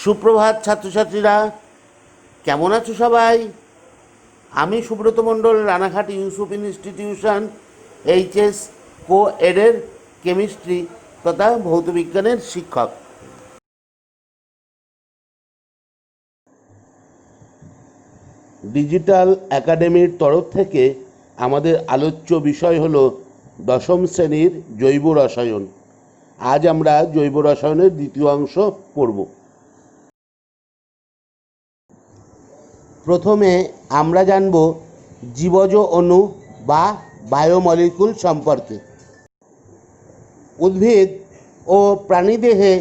সুপ্রভাত ছাত্রছাত্রীরা, কেমন আছো সবাই? আমি সুব্রত মণ্ডল, রানাঘাট ইউসুফ ইনস্টিটিউশন এইচএস কো এডের কেমিস্ট্রি তথা ভৌতবিজ্ঞানের শিক্ষক। ডিজিটাল একাডেমির তরফ থেকে আমাদের আলোচ্য বিষয় হলো দশম শ্রেণীর জৈব রসায়ন। আজ আমরা জৈব রসায়নের দ্বিতীয় অংশ পড়ব। প্রথমে আমরা জানব জীবজ অণু বা বায়োমলিকুল সম্পর্কে। উদ্ভিদ ও প্রাণীদেহে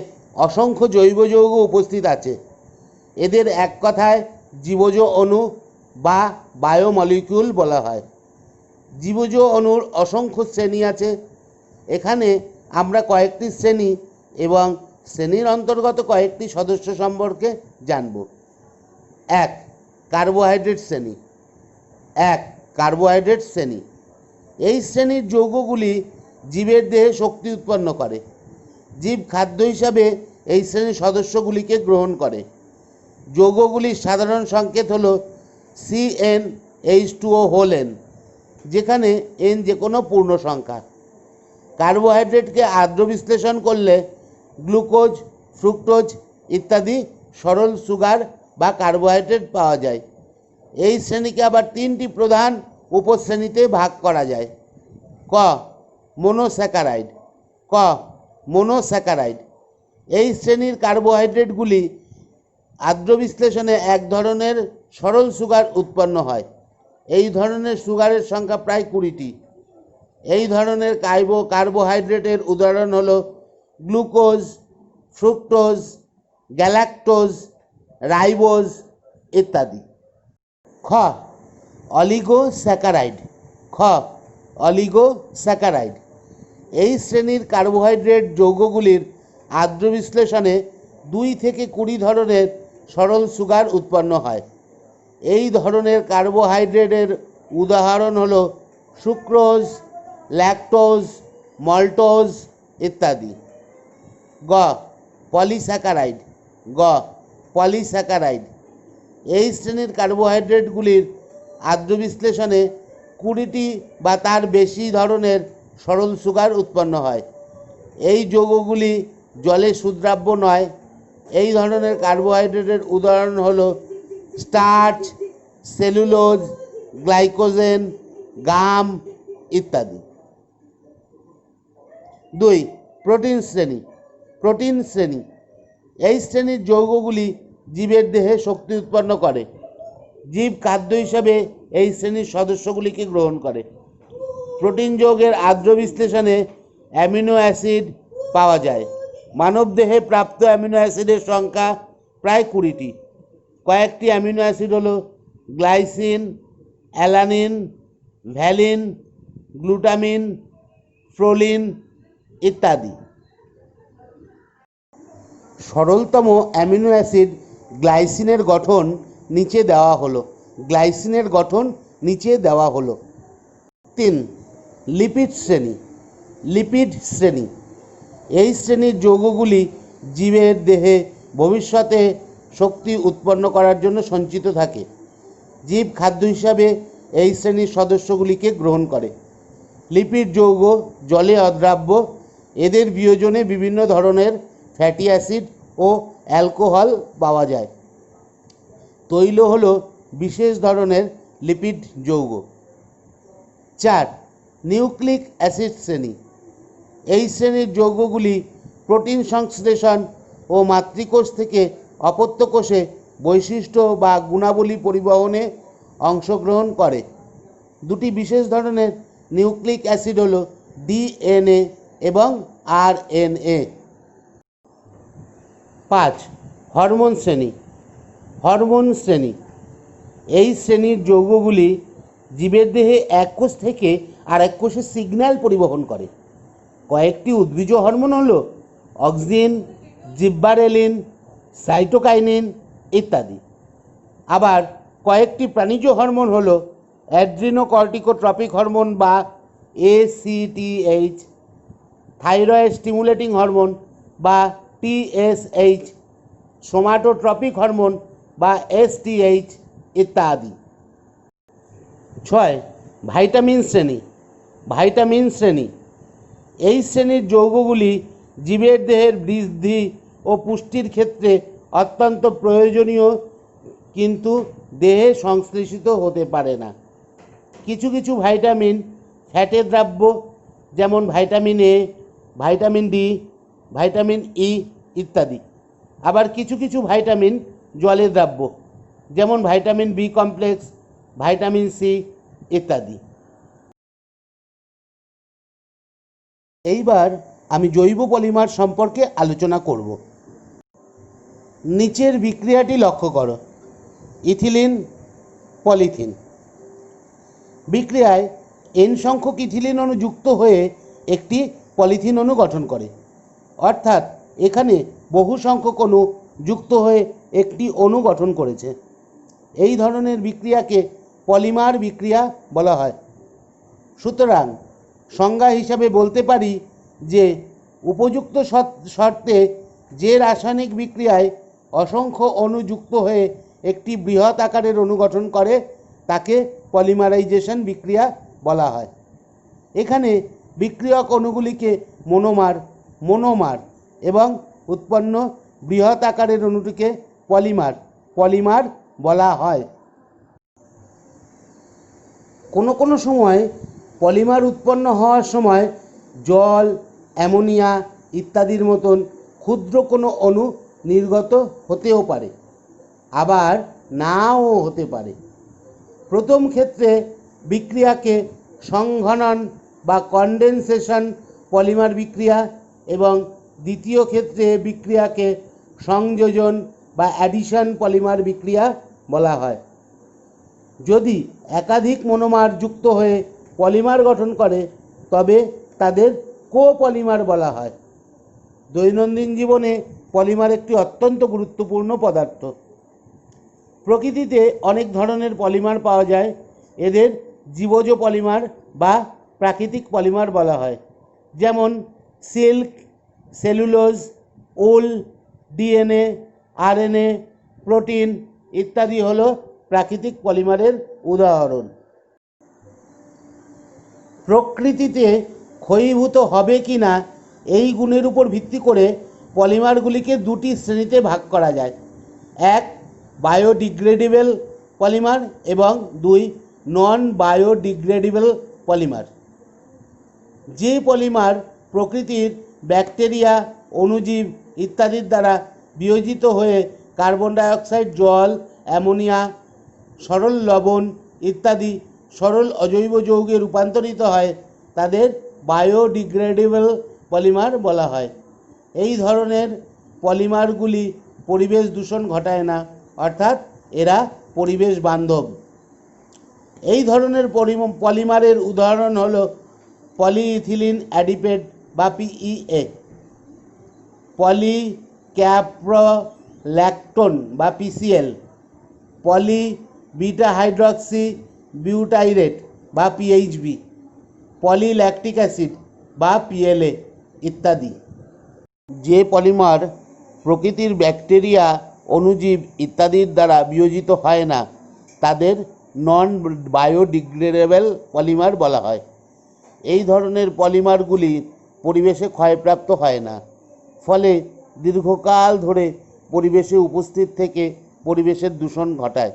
অসংখ্য জৈব যৌগ উপস্থিত আছে। এদের এক কথায় জীবজ অণু বা বায়োমলিকুল বলা হয়। জীবজ অণুর অসংখ্য শ্রেণী আছে। এখানে আমরা কয়েকটি শ্রেণী এবং শ্রেণীর অন্তর্গত কয়েকটি সদস্য সম্পর্কে জানব। এক, কার্বোহাইড্রেট শ্রেণী। কার্বোহাইড্রেট শ্রেণী। এই শ্রেণীর যৌগগুলি জীবের দেহে শক্তি উৎপন্ন করে। জীব খাদ্য হিসাবে এই শ্রেণীর সদস্যগুলিকে গ্রহণ করে। যৌগগুলির সাধারণ সংকেত হল CnH2O, যেখানে N যে কোনো পূর্ণ সংখ্যা। কার্বোহাইড্রেটকে আর্দ্র বিশ্লেষণ করলে গ্লুকোজ, ফ্রুক্টোজ ইত্যাদি সরল সুগার বা কার্বোহাইড্রেট পাওয়া যায়। এই শ্রেণীকে আবার তিনটি প্রধান উপশ্রেণীতে ভাগ করা যায়। মনোস্যাকারাইড। এই শ্রেণীর কার্বোহাইড্রেটগুলি আর্দ্র বিশ্লেষণে এক ধরনের সরল সুগার উৎপন্ন হয়। এই ধরনের সুগারের সংখ্যা প্রায় 20টি। এই ধরনের কার্বোহাইড্রেটের উদাহরণ হল গ্লুকোজ, ফ্রুক্টোজ, গ্যালাক্টোজ, রাইবোজ ইত্যাদি। অলিগোস্যাকারাইড। এই শ্রেণীর কার্বোহাইড্রেট যৌগগুলির আর্দ্র বিশ্লেষণে 2 থেকে 20 ধরনের সরল সুগার উৎপন্ন হয়। এই ধরনের কার্বোহাইড্রেটের উদাহরণ হল সুক্রোজ, ল্যাকটোজ, মল্টোজ ইত্যাদি। পলিস্যাকারাইড। এই শ্রেণীর কার্বোহাইড্রেটগুলির আর্দ্র বিশ্লেষণে 20টি বা তার বেশি ধরনের সরল সুগার উৎপন্ন হয়। এই যৌগগুলি জলে সুদ্রাব্য নয়। এই ধরনের কার্বোহাইড্রেটের উদাহরণ হল স্টার্চ, সেলুলোজ, গ্লাইকোজেন, গাম ইত্যাদি। 2, প্রোটিন শ্রেণী। এই শ্রেণীর যৌগগুলি জীবের দেহে শক্তি উৎপন্ন করে। জীব খাদ্য হিসাবে এই শ্রেণীর সদস্যগুলিকে গ্রহণ করে। প্রোটিন যৌগের আর্দ্র বিশ্লেষণে অ্যামিনো অ্যাসিড পাওয়া যায়। মানবদেহে প্রাপ্ত অ্যামিনো অ্যাসিডের সংখ্যা প্রায় 20টি। কয়েকটি অ্যামিনো অ্যাসিড হল glycine, alanine, valine, glutamine, proline ইত্যাদি। সরলতম অ্যামিনো অ্যাসিড গ্লাইসিনের গঠন নিচে দেওয়া হলো। 3, লিপিড শ্রেণী। এই শ্রেণীর যৌগগুলি জীবের দেহে ভবিষ্যতে শক্তি উৎপন্ন করার জন্য সঞ্চিত থাকে। জীব খাদ্য হিসাবে এই শ্রেণীর সদস্যগুলিকে গ্রহণ করে। লিপিড যৌগ জলে অদ্রাব্য। এদের বিয়োজনে বিভিন্ন ধরনের ফ্যাটি অ্যাসিড ও অ্যালকোহল পাওয়া যায়। তৈল হল বিশেষ ধরনের লিপিড যৌগ। 4, নিউক্লিক অ্যাসিড শ্রেণী। এই শ্রেণীর যৌগগুলি প্রোটিন সংশ্লেষণ ও মাতৃকোষ থেকে অপত্য কোষে বৈশিষ্ট্য বা গুণাবলী পরিবহনে অংশগ্রহণ করে। 2টি বিশেষ ধরনের নিউক্লিক অ্যাসিড হল DNA এবং RNA। 5, হরমোন শ্রেণী। এই শ্রেণীর যৌগগুলি জীবের দেহে এক কোষ থেকে আরেক কোষে সিগন্যাল পরিবহন করে। কয়েকটি উদ্ভিজ হরমোন হল অক্সিন, জিব্বারেলিন, সাইটোকাইনিন ইত্যাদি। আবার কয়েকটি প্রাণীজ হরমোন হল অ্যাড্রিনোকর্টিকোট্রপিক হরমোন বা ACTH, থাইরয়েড স্টিমুলেটিং হরমোন বা TSH, সোমাটোট্রপিক হরমোন বা STH ইত্যাদি। 6. ভাইটামিন শ্রেণী। এই শ্রেণীর যৌগগুলি জীবের দেহের বৃদ্ধি ও পুষ্টির ক্ষেত্রে অত্যন্ত প্রয়োজনীয়, কিন্তু দেহে সংশ্লেষিত হতে পারে না। কিছু কিছু ভাইটামিন ফ্যাটের দ্রাব্য, যেমন vitamin A, vitamin D, vitamin E ইত্যাদি। আবার কিছু কিছু ভাইটামিন জলে দ্রাব্য, যেমন vitamin B complex, vitamin C ইত্যাদি। এইবার আমি জৈব পলিমার সম্পর্কে আলোচনা করব। নিচের বিক্রিয়াটি লক্ষ্য করো। Ethylene, polythene. বিক্রিয়ায় N সংখ্যক ইথিলিন অণু যুক্ত হয়ে একটি পলিথিন অণু গঠন করে, অর্থাৎ এখানে বহু সংখ্যক অণু যুক্ত হয়ে একটি অণু গঠন করেছে। এই ধরনের বিক্রিয়াকে পলিমার বিক্রিয়া বলা হয়। সুতরাং সংজ্ঞা হিসাবে বলতে পারি যে উপযুক্ত শর্তে যে রাসায়নিক বিক্রিয়ায় অসংখ্য অণু যুক্ত হয়ে একটি বৃহৎ আকারের অণু গঠন করে তাকে পলিমারাইজেশন বিক্রিয়া বলা হয়। এখানে বিক্রিয়ক অণুগুলিকে মোনোমার এবং উৎপন্ন বৃহৎ আকারের অণুটিকে পলিমার বলা হয়। কোনো কোনো সময় পলিমার উৎপন্ন হওয়ার সময় জল, অ্যামোনিয়া ইত্যাদির মতন ক্ষুদ্র কোনো অণু নির্গত হতেও পারে, আবার নাও হতে পারে। প্রথম ক্ষেত্রে বিক্রিয়াকে সংঘনন বা কনডেনসেশন পলিমার বিক্রিয়া এবং দ্বিতীয় ক্ষেত্রে বিক্রিয়াকে সংযোজন বা অ্যাডিশন পলিমার বিক্রিয়া বলা হয়। যদি একাধিক মনোমার যুক্ত হয়ে পলিমার গঠন করে তবে তাদের কোপলিমার বলা হয়। দৈনন্দিন জীবনে পলিমার একটি অত্যন্ত গুরুত্বপূর্ণ পদার্থ। প্রকৃতিতে অনেক ধরনের পলিমার পাওয়া যায়। এদের জীবজ পলিমার বা প্রাকৃতিক পলিমার বলা হয়, যেমন সিল্ক, সেলুলোজ, উল, DNA, RNA, প্রোটিন ইত্যাদি হলো প্রাকৃতিক পলিমারের উদাহরণ। প্রকৃতিতে ক্ষয়ীভূত হবে কি না এই গুণের উপর ভিত্তি করে পলিমারগুলিকে দুটি শ্রেণীতে ভাগ করা যায়। 1. বায়োডিগ্রেডেবল পলিমার এবং 2. Non biodegradable polymer. যে পলিমার প্রকৃতির ব্যাকটেরিয়া, অণুজীব ইত্যাদির দ্বারা বিয়োজিত হয়ে কার্বন ডাইঅক্সাইড, জল, অ্যামোনিয়া, সরল লবণ ইত্যাদি সরল অজৈব যৌগে রূপান্তরিত হয় তাদের বায়োডিগ্রেডেবল পলিমার বলা হয়। এই ধরনের পলিমারগুলি পরিবেশ দূষণ ঘটায় না, অর্থাৎ এরা পরিবেশ বান্ধব। এই ধরনের পলিমারের উদাহরণ হল পলিইথিলিন অ্যাডিপেট বা PEA, পলিক্যাপ্রোল্যাক্টোন বা PCl, পলিবিটা হাইড্রক্সি বিউটাইরেট বা PHB, পলিল্যাকটিক অ্যাসিড বা PLA ইত্যাদি। যে পলিমার প্রকৃতির ব্যাকটেরিয়া, অণুজীব ইত্যাদির দ্বারা বিয়োজিত হয় না তাদের নন বায়োডিগ্রেডেবল পলিমার বলা হয়। এই ধরনের পলিমারগুলি পরিবেশে ক্ষয়প্রাপ্ত হয় না, ফলে দীর্ঘকাল ধরে পরিবেশে উপস্থিত থেকে পরিবেশের দূষণ ঘটায়।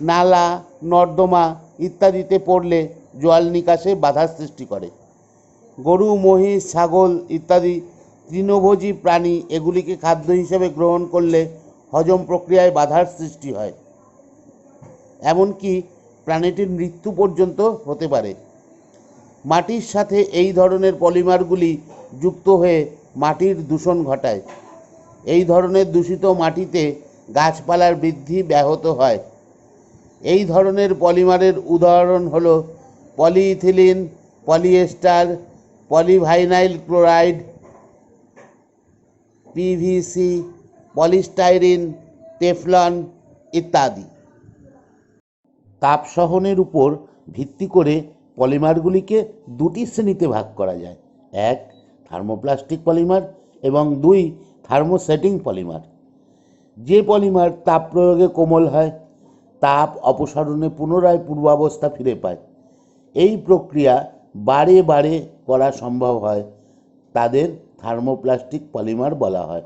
নালা, নর্দমা ইত্যাদিতে পড়লে জল নিকাশে বাধার সৃষ্টি করে। গরু, মহিষ, ছাগল ইত্যাদি তৃণভোজী প্রাণী এগুলিকে খাদ্য হিসেবে গ্রহণ করলে হজম প্রক্রিয়ায় বাধার সৃষ্টি হয়, এমনকি প্রাণীটির মৃত্যু পর্যন্ত হতে পারে। মাটির সাথে এই ধরনের পলিমারগুলি যুক্ত হয়ে মাটির দূষণ ঘটায়। এই ধরনের দূষিত মাটিতে গাছপালার বৃদ্ধি ব্যাহত হয়। এই ধরনের পলিমারের উদাহরণ হল polyethylene, polyester, polyvinyl chloride, PVC, polystyrene, Teflon ইত্যাদি। তাপ সহনের উপর ভিত্তি করে পলিমারগুলিকে দুটি শ্রেণীতে ভাগ করা যায়। 1. থার্মোপ্লাস্টিক পলিমার এবং 2. Thermosetting polymer. যে পলিমার তাপ প্রয়োগে কোমল হয়, তাপ অপসারণে পুনরায় পূর্বাবস্থা ফিরে পায়, এই প্রক্রিয়া বারে বারে করা সম্ভব হয়, তাদের থার্মোপ্লাস্টিক পলিমার বলা হয়।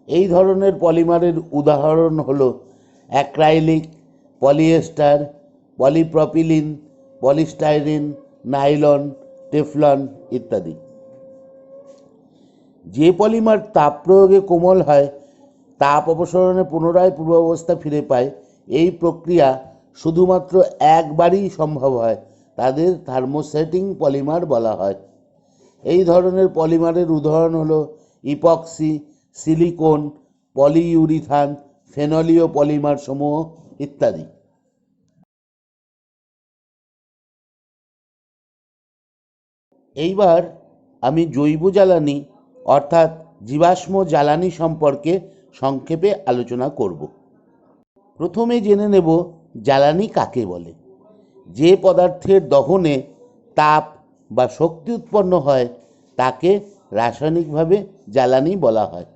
এই ধরনের পলিমারের উদাহরণ হলো acrylic, polyester, polypropylene, polystyrene, nylon, Teflon ইত্যাদি। যে পলিমার তাপ প্রয়োগে কোমল হয়, তাপ অপসারণে পুনরায় পূর্বাবস্থা ফিরে পায়, এই প্রক্রিয়া শুধুমাত্র একবারই সম্ভব হয়, তাদের থার্মোসেটিং পলিমার বলা হয়। এই ধরনের পলিমারের উদাহরণ হলো ইপক্সি, সিলিকন, পলিইউরিথান, ফেনলীয় পলিমার সমূহ ইত্যাদি। এইবার আমি জৈব জ্বালানি অর্থাৎ জীবাশ্ম জ্বালানি সম্পর্কে সংক্ষেপে আলোচনা করব। প্রথমে জেনে নেব জ্বালানি কাকে বলে। যে পদার্থের দহনে তাপ বা শক্তি উৎপন্ন হয় তাকে রাসায়নিকভাবে জ্বালানি বলা হয়।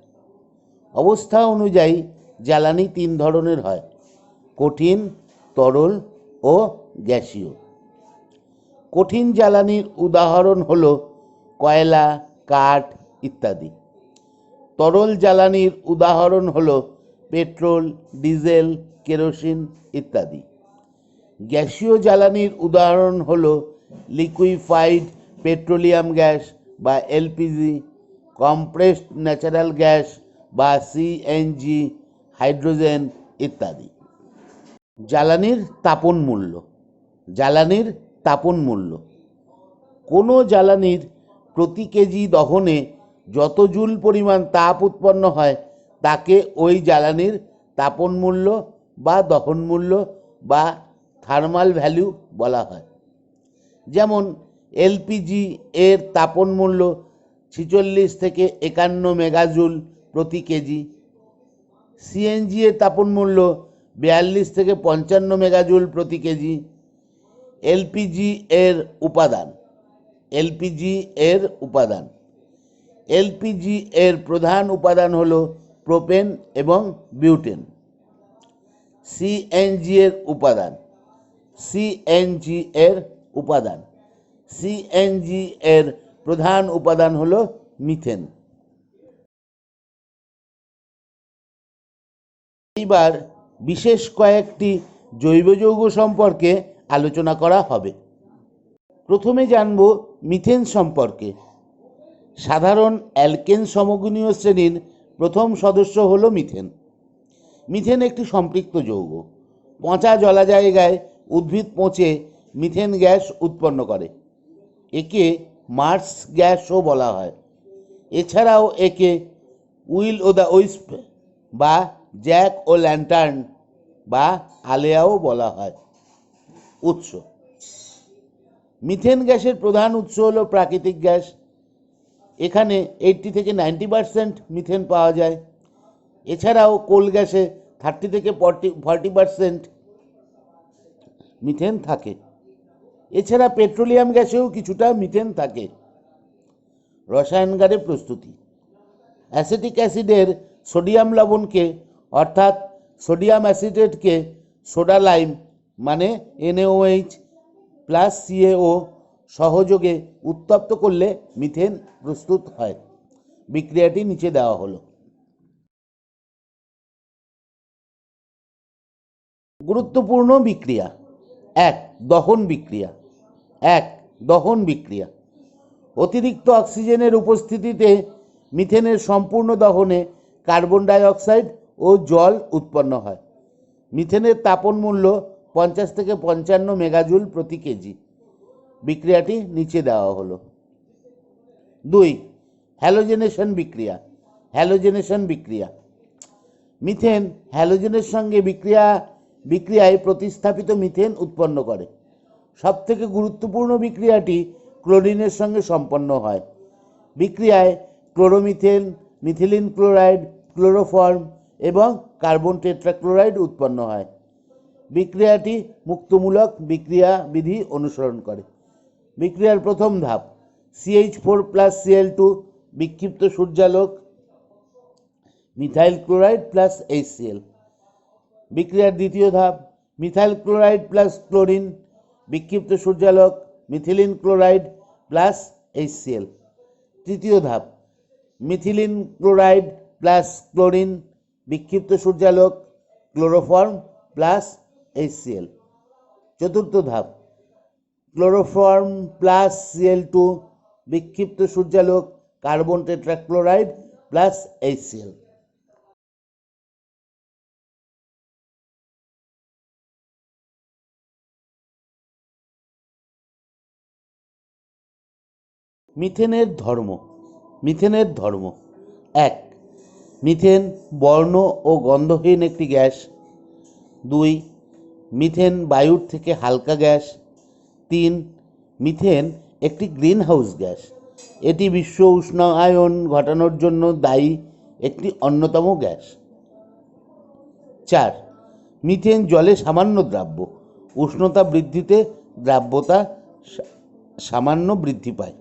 অবস্থা অনুযায়ী জ্বালানি তিন ধরনের হয়: কঠিন, তরল ও গ্যাসীয়। কঠিন জ্বালানির উদাহরণ হলো কয়লা, কাঠ ইত্যাদি। তরল জ্বালানির উদাহরণ হলো পেট্রোল, ডিজেল, কেরোসিন ইত্যাদি। গ্যাসীয় জ্বালানির উদাহরণ হলো লিকুইফাইড পেট্রোলিয়াম গ্যাস বা এলপিজি, কম্প্রেসড ন্যাচারাল গ্যাস বা সিএনজি, হাইড্রোজেন ইত্যাদি। জ্বালানির তাপন মূল্য। জ্বালানির তাপন মূল্য কোনো জ্বালানির প্রতি কেজি দহনে যত জুল পরিমাণ তাপ উৎপন্ন হয় তাকে ওই জ্বালানির তাপন মূল্য বা দহন মূল্য বা থার্মাল ভ্যালু বলা হয়। যেমন এলপিজি এর তাপন মূল্য 46 থেকে 51 মেগাজুল প্রতি কেজি, সিএনজি এর তাপন মূল্য 42 থেকে 55 মেগাজুল প্রতি কেজি। এলপিজি এর উপাদান। এলপিজি এর প্রধান উপাদান হলো প্রোপেন এবং বিউটেন। সিএনজি এর প্রধান উপাদান হলো মিথেন। এইবার বিশেষ কয়েকটি জৈব যৌগ সম্পর্কে আলোচনা করা হবে। প্রথমে জানব মিথেন সম্পর্কে। সাধারণ অ্যালকেন সমগুণীয় শ্রেণীর প্রথম সদস্য হলো মিথেন। মিথেন একটি সম্পৃক্ত যৌগ। পচা জলা জায়গায় উদ্ভিদ পচে মিথেন গ্যাস উৎপন্ন করে। একে মার্স গ্যাসও বলা হয়। এছাড়াও একে উইল ও দ্য উইস্প বা জ্যাক ও ল্যান্টার্ন বা আলেয়াও বলা হয়। উৎস। মিথেন গ্যাসের প্রধান উৎস হলো প্রাকৃতিক গ্যাস। এখানে 80 থেকে 90% মিথেন পাওয়া যায়। এছাড়াও কোল গ্যাসে 30 থেকে 40% মিথেন থাকে। এছাড়া পেট্রোলিয়াম গ্যাসেও কিছুটা মিথেন থাকে। রসায়নগারে প্রস্তুতি। অ্যাসিটিক অ্যাসিডের সোডিয়াম লবণকে অর্থাৎ সোডিয়াম অ্যাসিটেটকে সোডা লাইম মানে NaOH প্লাস CaO সহযোগে উত্তপ্ত করলে মিথেন প্রস্তুত হয়। বিক্রিয়াটি নিচে দেওয়া হলো। গুরুত্বপূর্ণ বিক্রিয়া। 1. দহন বিক্রিয়া। অতিরিক্ত অক্সিজেনের উপস্থিতিতে মিথেনের সম্পূর্ণ দহনে কার্বন ডাই অক্সাইড ও জল উৎপন্ন হয়। মিথেনের তাপন মূল্য 50 থেকে 55 মেগাজুল প্রতি কেজি। বিক্রিয়াটি নিচে দেওয়া হলো। 2. হ্যালোজেনেশন বিক্রিয়া। মিথেন হ্যালোজেনের সঙ্গে বিক্রিয়ায় প্রতিস্থাপিত মিথেন উৎপন্ন করে। সবথেকে গুরুত্বপূর্ণ বিক্রিয়াটি ক্লোরিনের সঙ্গে সম্পন্ন হয়। বিক্রিয়ায় ক্লোরোমিথেন, মিথিলিন ক্লোরাইড, ক্লোরোফর্ম এবং কার্বন টেট্রাক্লোরাইড উৎপন্ন হয়। বিক্রিয়াটি মুক্তমূলক বিক্রিয়া বিধি অনুসরণ করে। বিক্রিয়ার প্রথম ধাপ CH4+Cl2 বিক্ষিপ্ত সূর্যালোক মিথাইল ক্লোরাইড প্লাস HCl। বিক্রিয়ার দ্বিতীয় ধাপ, মিথাইল ক্লোরাইড প্লাস ক্লোরিন, বিক্ষিপ্ত সূর্যালোক মিথিলিন ক্লোরাইড প্লাস HCl। তৃতীয় ধাপ, মিথিলিন ক্লোরাইড প্লাস ক্লোরিন, বিক্ষিপ্ত সূর্যালোক ক্লোরোফর্ম প্লাস HCl। চতুর্থ ধাপ, ক্লোরোফর্ম প্লাস Cl2, বিক্ষিপ্ত সূর্যালোক কার্বন টেট্রাক্লোরাইড প্লাস HCl। মিথেনের ধর্ম। মিথেনের ধর্ম: 1. মিথেন বর্ণ ও গন্ধহীন একটি গ্যাস। 2. মিথেন বায়ুর থেকে হালকা গ্যাস। 3. মিথেন একটি গ্রিনহাউস গ্যাস। এটি বিশ্ব উষ্ণায়ন ঘটানোর জন্য দায়ী একটি অন্যতম গ্যাস। 4. মিথেন জলে সামান্য দ্রাব্য। উষ্ণতা বৃদ্ধিতে দ্রাব্যতা সামান্য বৃদ্ধি পায়।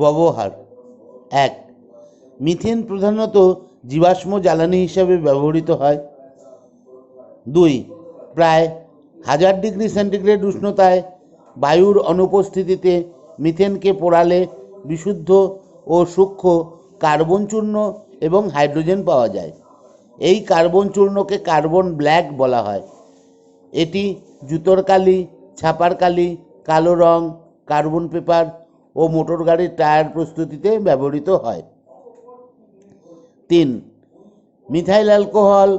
ব্যবহার: 1. মিথেন প্রধানত জীবাশ্ম জ্বালানি হিসাবে ব্যবহৃত হয়। 2. প্রায় 1000 ডিগ্রি সেন্টিগ্রেড উষ্ণতায় বায়ুর অনুপস্থিতিতে মিথেনকে পোড়ালে বিশুদ্ধ ও সূক্ষ্ম কার্বন চূর্ণ এবং হাইড্রোজেন পাওয়া যায়। এই কার্বন চূর্ণকে কার্বন ব্ল্যাক বলা হয়। এটি জুতোর কালি, ছাপার কালি, কালো রং, কার্বন পেপার ও মোটর গাড়ির টায়ার প্রস্তুতিতে ব্যবহৃত হয়। 3. Methyl alcohol,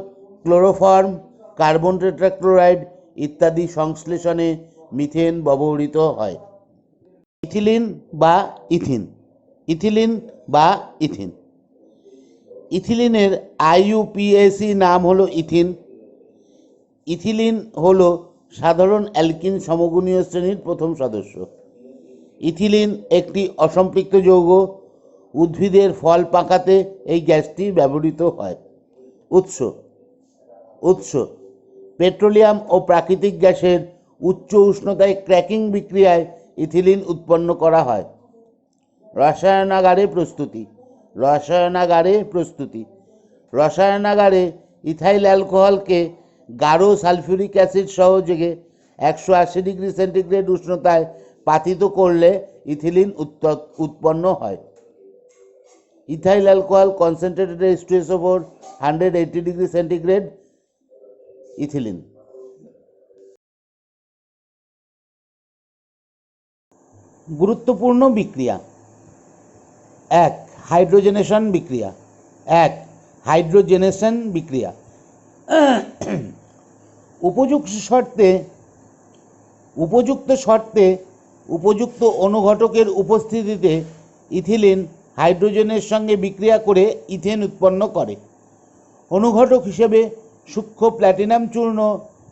chloroform, carbon tetrachloride ইত্যাদি সংশ্লেষণে মিথেন ব্যবহৃত হয়। ইথিলিন বা ইথিন। ইথিলিনের IUPAC নাম হলো ইথিন। ইথিলিন হলো সাধারণ অ্যালকিন সমগুণীয় শ্রেণীর প্রথম সদস্য। ইথিলিন একটি অসম্পৃক্ত যৌগ। উদ্ভিদের ফল পাকাতে এই গ্যাসটি ব্যবহৃত হয়। উৎস: পেট্রোলিয়াম ও প্রাকৃতিক গ্যাসের উচ্চ উষ্ণতায় ক্র্যাকিং বিক্রিয়ায় ইথিলিন উৎপন্ন করা হয়। রসায়নাগারে ইথাইল অ্যালকোহলকে গাঢ় সালফিউরিক অ্যাসিড সহযোগে 180 ডিগ্রি সেন্টিগ্রেড উষ্ণতায় পাতিত করলে ইথিলিন উৎপন্ন হয়। Ethyl alcohol concentrated H2SO4 180 degree centigrade ethylene. গুরুত্বপূর্ণ বিক্রিয়া: 1. হাইড্রোজেনেশন বিক্রিয়া। উপযুক্ত শর্তে উপযুক্ত অনুঘটকের উপস্থিতিতে ইথিলিন হাইড্রোজেনের সঙ্গে বিক্রিয়া করে ইথেন উৎপন্ন করে। অনুঘটক হিসেবে সূক্ষ্ম প্ল্যাটিনাম চূর্ণ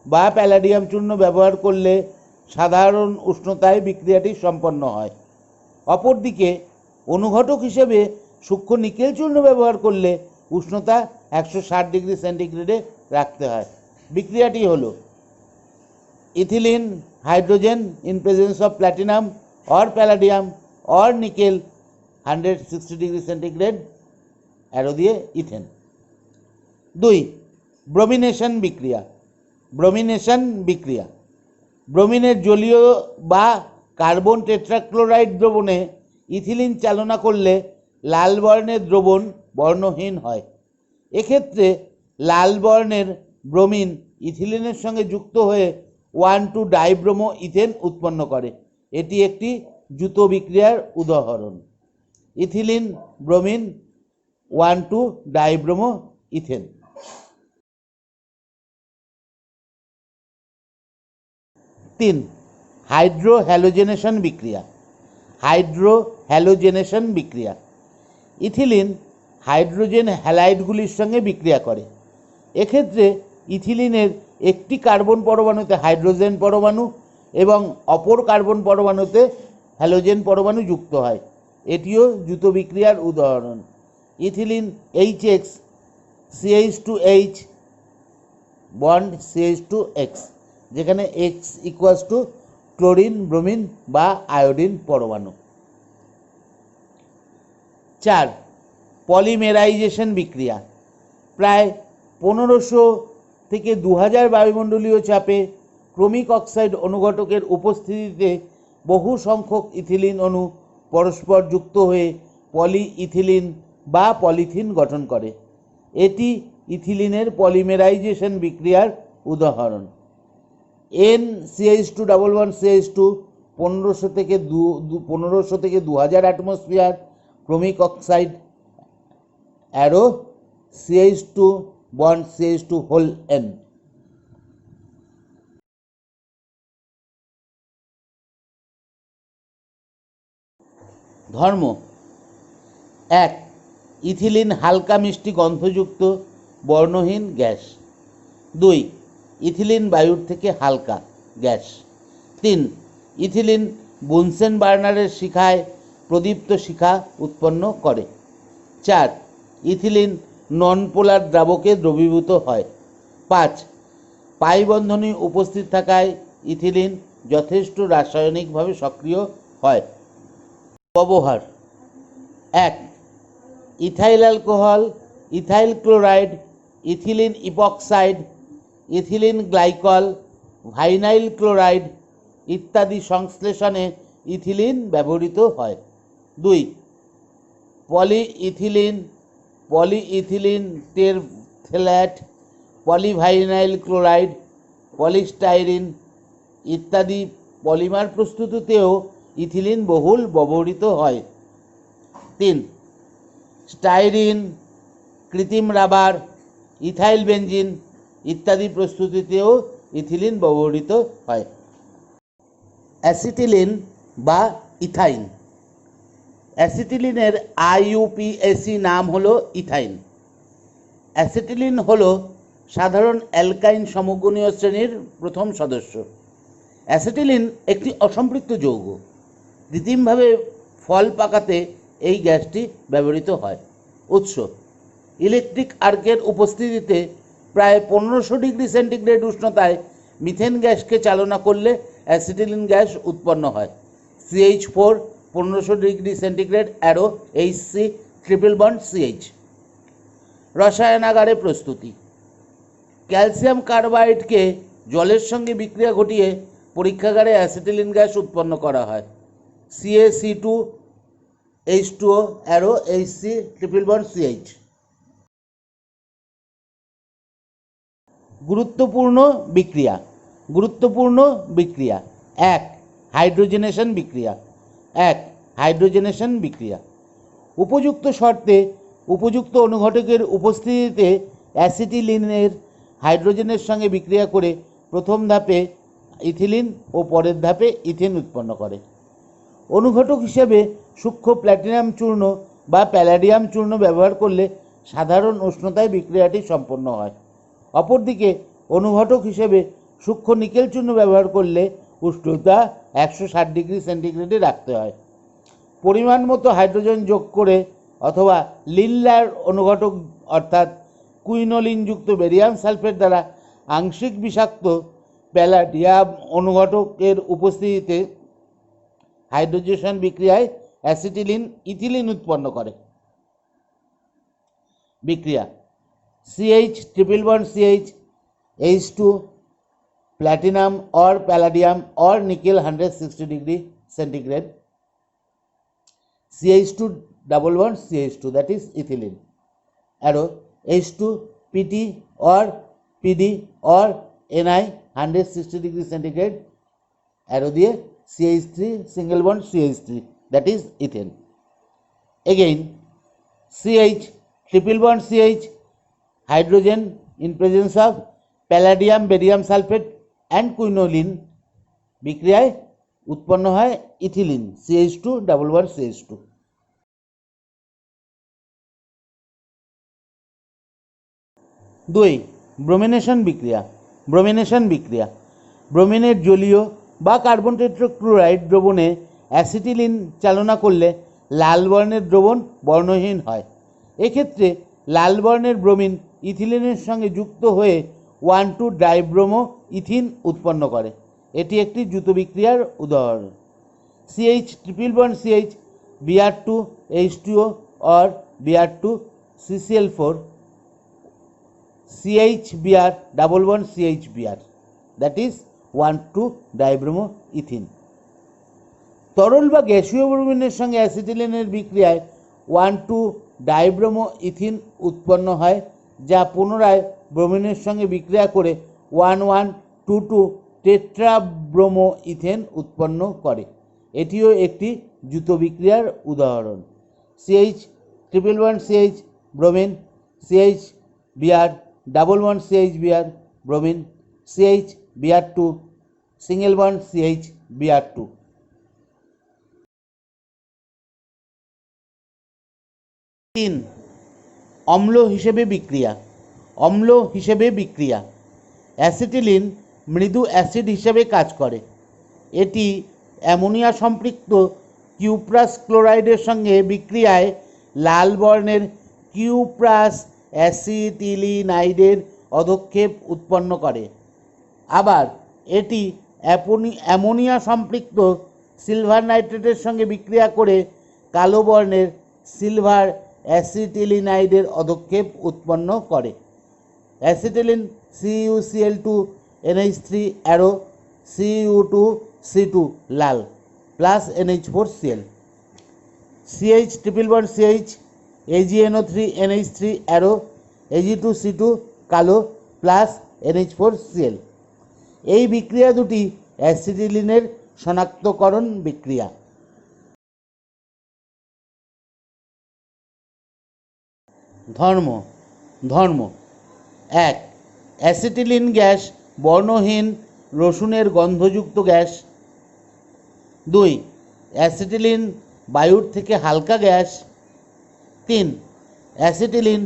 বা প্যালাডিয়াম চূর্ণ ব্যবহার করলে সাধারণ উষ্ণতায় বিক্রিয়াটি সম্পন্ন হয়। অপরদিকে অনুঘটক হিসেবে সূক্ষ্ম নিকেল চূর্ণ ব্যবহার করলে উষ্ণতা 160 ডিগ্রি সেন্টিগ্রেডে রাখতে হয়। বিক্রিয়াটি হলো ethylene hydrogen in presence of platinum or palladium or nickel 160 degree centigrade arrow দিয়ে ইথেন। 2. ব্রোমিনেশন বিক্রিয়া। ব্রোমিনের জলীয় বা কার্বন টেট্রাক্লোরাইড দ্রবণে ইথিলিন চালনা করলে লাল বর্ণের দ্রবণ বর্ণহীন হয়। এক্ষেত্রে লাল বর্ণের ব্রোমিন ইথিলিনের সঙ্গে যুক্ত হয়ে 1,2-ডাইব্রোমো ইথেন উৎপন্ন করে। এটি একটি জুতো বিক্রিয়ার উদাহরণ। ইথিলিন ব্রোমিন 1,2-ডাইব্রোমো ইথেন। 3. হাইড্রোহ্যালোজেনেশন বিক্রিয়া। ইথিলিন হাইড্রোজেন হ্যালাইডগুলির সঙ্গে বিক্রিয়া করে। এক্ষেত্রে ইথিলিনের একটি কার্বন পরমাণুতে হাইড্রোজেন পরমাণু এবং অপর কার্বন পরমাণুতে হ্যালোজেন পরমাণু যুক্ত হয়। এটিও জুতো বিক্রিয়ার উদাহরণ। Ethylene HX CH2H bond CH2X, যেখানে X equals to chlorine, bromine বা আয়োডিন পরমাণু। 4. পলিমেরাইজেশন বিক্রিয়া। প্রায় 1500 থেকে 2000 বায়ুমণ্ডলীয় চাপে ক্রমিক অক্সাইড অনুঘটকের উপস্থিতিতে বহু সংখ্যক ইথিলিন অণু পরস্পর যুক্ত হয়ে পলিইথিলিন বা পলিথিন গঠন করে। এটি ইথিলিনের পলিমেরাইজেশন বিক্রিয়ার উদাহরণ। NCH211CH2 1500 থেকে 2000 অ্যাটমসফিয়ার ক্রমিক oxide arrow CH2 bond CH2 whole N। ধর্ম। 1. ইথিলিন হালকা মিষ্টি গন্ধযুক্ত বর্ণহীন গ্যাস। 2. ইথিলিন বায়ুর থেকে হালকা গ্যাস। 3. ইথিলিন বুনসেন বার্নারের শিখায় প্রদীপ্ত শিখা উৎপন্ন করে। 4. ইথিলিন নন পোলার দ্রাবকে দ্রবীভূত হয়। 5. পাই বন্ধনী উপস্থিত থাকায় ইথিলিন যথেষ্ট রাসায়নিকভাবে সক্রিয় হয়। ব্যবহার। 1. Ethyl alcohol, ethyl chloride, ethylene epoxide, ethylene glycol, vinyl chloride ইত্যাদি সংশ্লেষণে ইথিলিন ব্যবহৃত হয়। 2. Polyethylene, polyethylene terephthalate, polyvinyl chloride, polystyrene ইত্যাদি পলিমার প্রস্তুতিতেও ইথিলিন বহুল ব্যবহৃত হয়। 3. স্টাইরিন, কৃত্রিম রাবার, ইথাইল বেনজিন ইত্যাদি প্রস্তুতিতেও ইথিলিন ব্যবহৃত হয়। অ্যাসিটিলিন বা ইথাইন। অ্যাসিটিলিনের IUPAC নাম হলো ইথাইন। অ্যাসিটিলিন হলো সাধারণ অ্যালকাইন সমগণীয় শ্রেণীর প্রথম সদস্য। অ্যাসিটিলিন একটি অসম্পৃক্ত যৌগ। কৃত্রিমভাবে ফল পাকাতে এই গ্যাসটি ব্যবহৃত হয়। উৎস: ইলেকট্রিক আর্কের উপস্থিতিতে প্রায় 1500 ডিগ্রি সেন্টিগ্রেড উষ্ণতায় মিথেন গ্যাসকে চালনা করলে অ্যাসিটিলিন গ্যাস উৎপন্ন হয়। CH4 1500 degree centigrade arrow HC triple bond CH। রসায়নাগারে প্রস্তুতি। ক্যালসিয়াম কার্বাইডকে জলের সঙ্গে বিক্রিয়া ঘটিয়ে পরীক্ষাগারে অ্যাসিটিলিন গ্যাস উৎপন্ন করা হয়। CaC2H2O arrow HC triple bond CH। গুরুত্বপূর্ণ বিক্রিয়া। গুরুত্বপূর্ণ বিক্রিয়া। 1. হাইড্রোজেনেশন বিক্রিয়া। 1. হাইড্রোজেনেশন বিক্রিয়া। উপযুক্ত শর্তে উপযুক্ত অনুঘটকের উপস্থিতিতে অ্যাসিটিলিনের হাইড্রোজেনের সঙ্গে বিক্রিয়া করে প্রথম ধাপে ইথিলিন ও পরের ধাপে ইথেন উৎপন্ন করে। অনুঘটক হিসেবে সূক্ষ্ম প্ল্যাটিনাম চূর্ণ বা প্যালাডিয়াম চূর্ণ ব্যবহার করলে সাধারণ উষ্ণতায় বিক্রিয়াটি সম্পন্ন হয়। অপরদিকে অনুঘটক হিসেবে সূক্ষ্ম নিকেল চূর্ণ ব্যবহার করলে উষ্ণতা 160 ডিগ্রি সেন্টিগ্রেডে রাখতে হয়। পরিমাণ মতো হাইড্রোজেন যোগ করে অথবা লিনলার অনুঘটক অর্থাৎ কুইনোলিনযুক্ত বেরিয়াম সালফেট দ্বারা আংশিক বিষাক্ত প্যালাডিয়াম অনুঘটকের উপস্থিতিতে হাইড্রোজেনেশন বিক্রিয়ায় অ্যাসিটিলিন ইথিলিন উৎপন্ন করে। বিক্রিয়া। CH triple bond CH H2 platinum or palladium or nickel 160 degree centigrade CH2 double bond CH2 that is ethylene arrow H2 PT or PD or Ni 160 degree centigrade arrow দিয়ে CH3 single bond CH3 that is ethane. Again CH triple bond CH hydrogen in presence of palladium barium sulfate and quinoline বিক্রিয়ায় উৎপন্ন হয় ethylene CH2 double bond CH2। দুই, bromination বিক্রিয়া। Bromination বিক্রিয়া ব্রোমিনের জলীয় বা carbon tetrachloride দ্রবণে অ্যাসিটিলিন চালনা করলে লাল বর্ণের দ্রবণ বর্ণহীন হয়। এক্ষেত্রে লাল বর্ণের ব্রোমিন ইথিলিনের সঙ্গে যুক্ত হয়ে 1,2-ডাইব্রোমো ইথিন উৎপন্ন করে। এটি একটি দ্রুত বিক্রিয়ার উদাহরণ। CH triple bond CH Br2 H2O or Br2 CCl4 CHBr double bond CHBr, that is 1,2 ডাইব্রোমোইথিন। তরল বা গ্যাসীয় ব্রোমিনের সঙ্গে অ্যাসিটিলিনের বিক্রিয়ায় 1,2 ডাইব্রোমোইথিন উৎপন্ন হয়, যা পুনরায় ব্রোমিনের সঙ্গে বিক্রিয়া করে 1,1,2,2 টেট্রাব্রোমোইথেন উৎপন্ন করে। এটিও একটি দ্রুত বিক্রিয়ার উদাহরণ। CH111CH bromine, CHBr double bond CHBr bromine, CHBr2 single bond CHBr2। 3. অম্ল হিসেবে বিক্রিয়া। অম্ল হিসেবে বিক্রিয়া। অ্যাসিটিলিন মৃদু অ্যাসিড হিসেবে কাজ করে। এটি অ্যামোনিয়া সম্পৃক্ত কিউপ্রাস ক্লোরাইডের সঙ্গে বিক্রিয়ায় লাল বর্ণের কিউপ্রাস অ্যাসিটিলিনাইডের অধক্ষেপ উৎপন্ন করে। আবার এটি অ্যামোনিয়া সম্পৃক্ত সিলভার নাইট্রেটের সঙ্গে বিক্রিয়া করে কালো বর্ণের সিলভার অ্যাসিটিলিনাইডের অধক্ষেপ উৎপন্ন করে। Acetylene CuCl2 NH3 arrow Cu2C2 লাল plus NH4Cl, CH111CH AgNO3 NH3 arrow Ag2C2 কালো প্লাস NH4Cl। এই বিক্রিয়া দুটি অ্যাসিটিলিনের শনাক্তকরণ বিক্রিয়া। ধর্ম 1. অ্যাসিটিলিন গ্যাস বর্ণহীন রসুনের গন্ধযুক্ত গ্যাস। 2. অ্যাসিটিলিন বায়ুর থেকে হালকা গ্যাস। 3. অ্যাসিটিলিন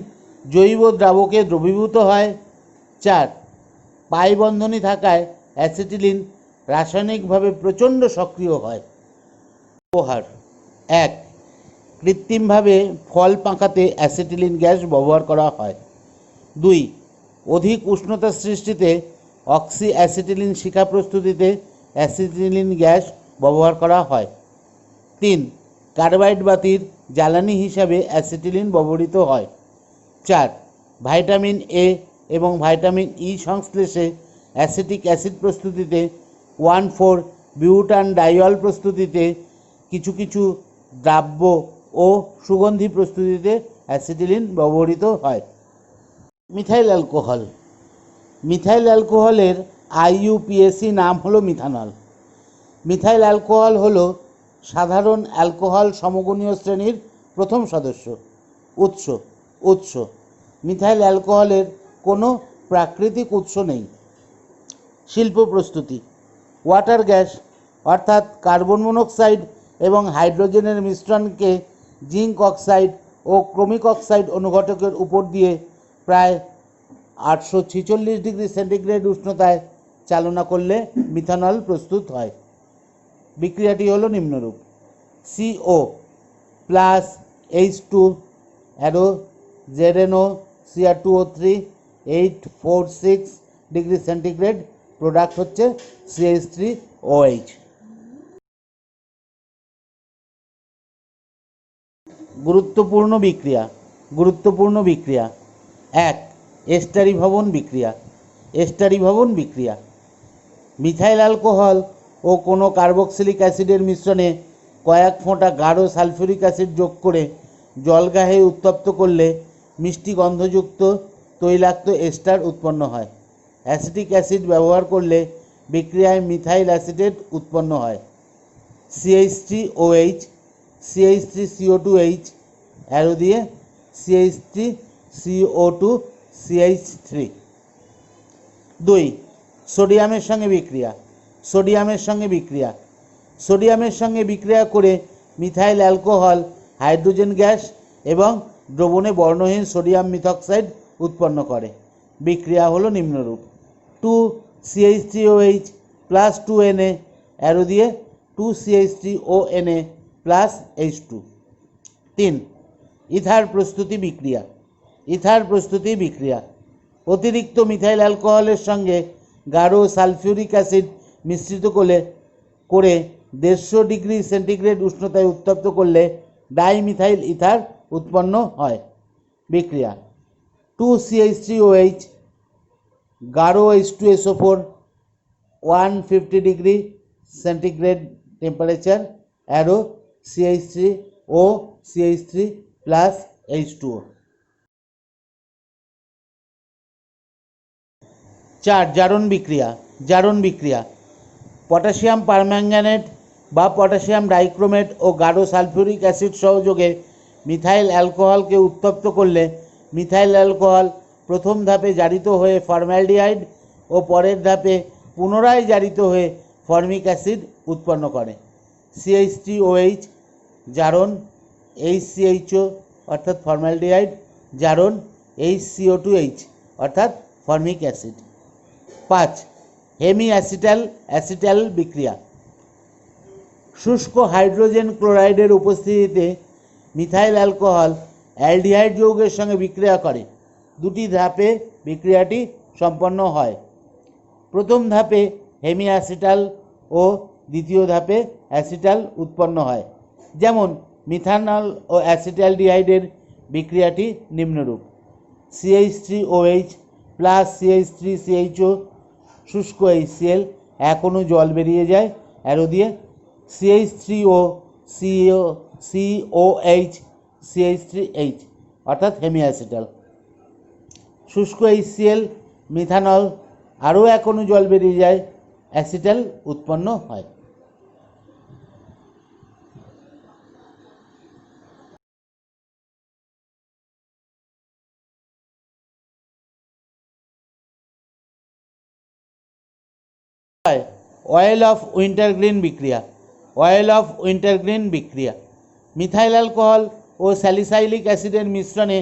জৈব দ্রাবকে দ্রবীভূত হয়। 4. পাই বন্ধনী থাকায় অ্যাসিটিলিন রাসায়নিকভাবে প্রচণ্ড সক্রিয় হয়। ব্যবহার। 1. কৃত্রিমভাবে ফল পাকাতে অ্যাসিটিলিন গ্যাস ব্যবহার করা হয়। 2. অধিক উষ্ণতা সৃষ্টিতে অক্সি অ্যাসিটিলিন শিখা প্রস্তুতিতে অ্যাসিটিলিন গ্যাস ব্যবহার করা হয়। 3. কার্বাইড বাতির জ্বালানি হিসাবে অ্যাসিটিলিন ব্যবহৃত হয়। 4. ভাইটামিন এ এবং ভাইটামিন ই সংশ্লেষে অ্যাসিটিক অ্যাসিড প্রস্তুতিতে 1,4-বিউটানডাইল প্রস্তুতিতে কিছু কিছু দ্রাব্য ও সুগন্ধি প্রস্তুতিতে অ্যাসিটিলিন ব্যবহৃত হয়। Methyl alcohol. মিথাইল অ্যালকোহলের IUPAC নাম হলো মিথানল। মিথাইল অ্যালকোহল হলো সাধারণ অ্যালকোহল সমগণীয় শ্রেণীর প্রথম সদস্য। উৎস মিথাইল অ্যালকোহলের কোনো প্রাকৃতিক উৎস নেই। শিল্প প্রস্তুতি। ওয়াটার গ্যাস অর্থাৎ কার্বন মনোক্সাইড এবং হাইড্রোজেনের মিশ্রণকে জিঙ্ক অক্সাইড ও ক্রোমিক অক্সাইড অনুঘটকের উপর দিয়ে প্রায় 846 ডিগ্রি সেন্টিগ্রেড উষ্ণতায় চালনা করলে মিথানল প্রস্তুত হয়। বিক্রিয়াটি হলো নিম্নরূপ: CO plus H2 arrow ZNO Cr2O3 846 degree centigrade, product হচ্ছে CH3OH। গুরুত্বপূর্ণ বিক্রিয়া। 1. এস্টারিভবন বিক্রিয়া। মিথাইল অ্যালকোহল ও কোনো কার্বক্সিলিক অ্যাসিডের মিশ্রণে কয়েক ফোঁটা গাঢ় সালফিউরিক অ্যাসিড যোগ করে জলগাহে উত্তপ্ত করলে মিষ্টি গন্ধযুক্ত তৈলাক্ত এস্টার উৎপন্ন হয়। অ্যাসিটিক অ্যাসিড ব্যবহার করলে বিক্রিয়ায় মিথাইল অ্যাসিটেট উৎপন্ন হয়। CH3OH CH3CO2H অ্যারো দিয়ে CH3CO2CH3। 2. সোডিয়ামের সঙ্গে বিক্রিয়া করে মিথাইল অ্যালকোহল হাইড্রোজেন গ্যাস এবং দ্রবণে বর্ণহীন সোডিয়াম মিথক্সাইড উৎপন্ন করে। বিক্রিয়া হলো নিম্নরূপ: 2CH3OH প্লাস 2Na অ্যারো দিয়ে 2CH3ONA প্লাস H2। 3. ইথার প্রস্তুতি বিক্রিয়া। অতিরিক্ত মিথাইল অ্যালকোহলের সঙ্গে গাঢ় সালফিউরিক অ্যাসিড মিশ্রিত করে 150 ডিগ্রি সেন্টিগ্রেড উষ্ণতায় উত্তপ্ত করলে ডাইমিথাইল ইথার উৎপন্ন হয়। বিক্রিয়া 2CH3OH গাঢ় H2SO4 150 degree centigrade temperature arrow CH3O CH3 plus H2O। 4 জারণ বিক্রিয়া পটাশিয়াম পারম্যাঙ্গানেট বা পটাশিয়াম ডাইক্রোমেট ও গাঢ় সালফিউরিক অ্যাসিড সহযোগে মিথাইল অ্যালকোহলকে উত্তপ্ত করলে মিথাইল অ্যালকোহল প্রথম ধাপে জারিত হয়ে ফর্মালডিহাইড ও পরের ধাপে পুনরায় জারিত হয়ে ফর্মিক অ্যাসিড উৎপন্ন করে। CH3OH জারণ, HCHO অর্থাৎ ফর্মালডিহাইড জারণ, HCO2H অর্থাৎ ফর্মিক অ্যাসিড। 5 হেমি অ্যাসিটাল বিক্রিয়া শুষ্ক হাইড্রোজেন ক্লোরাইডের উপস্থিতিতে মিথাইল অ্যালকোহল অ্যালডিহাইড যৌগের সঙ্গে বিক্রিয়া করে। দুটি ধাপে বিক্রিয়াটি সম্পন্ন হয়। প্রথম ধাপে হেমি অ্যাসিটাল ও দ্বিতীয় ধাপে অ্যাসিটাল উৎপন্ন হয়। যেমন মিথানল ও অ্যাসিটালডিহাইডের বিক্রিয়াটি নিম্নরূপ: CH3OH প্লাস CH3CHO শুষ্ক HCl, এক অণু জল বেরিয়ে যায় অ্যারো দিয়ে, CH3O COH CH3H অর্থাৎ হেমিঅ্যাসিটাল। শুষ্ক HCl মিথানল, আরও এক অণু জল বেরিয়ে যায়, অ্যাসিটাল উৎপন্ন হয়। অয়েল অফ উইন্টারগ্রিন বিক্রিয়া মিথাইল অ্যালকোহল ও স্যালিসাইলিক অ্যাসিডের মিশ্রণে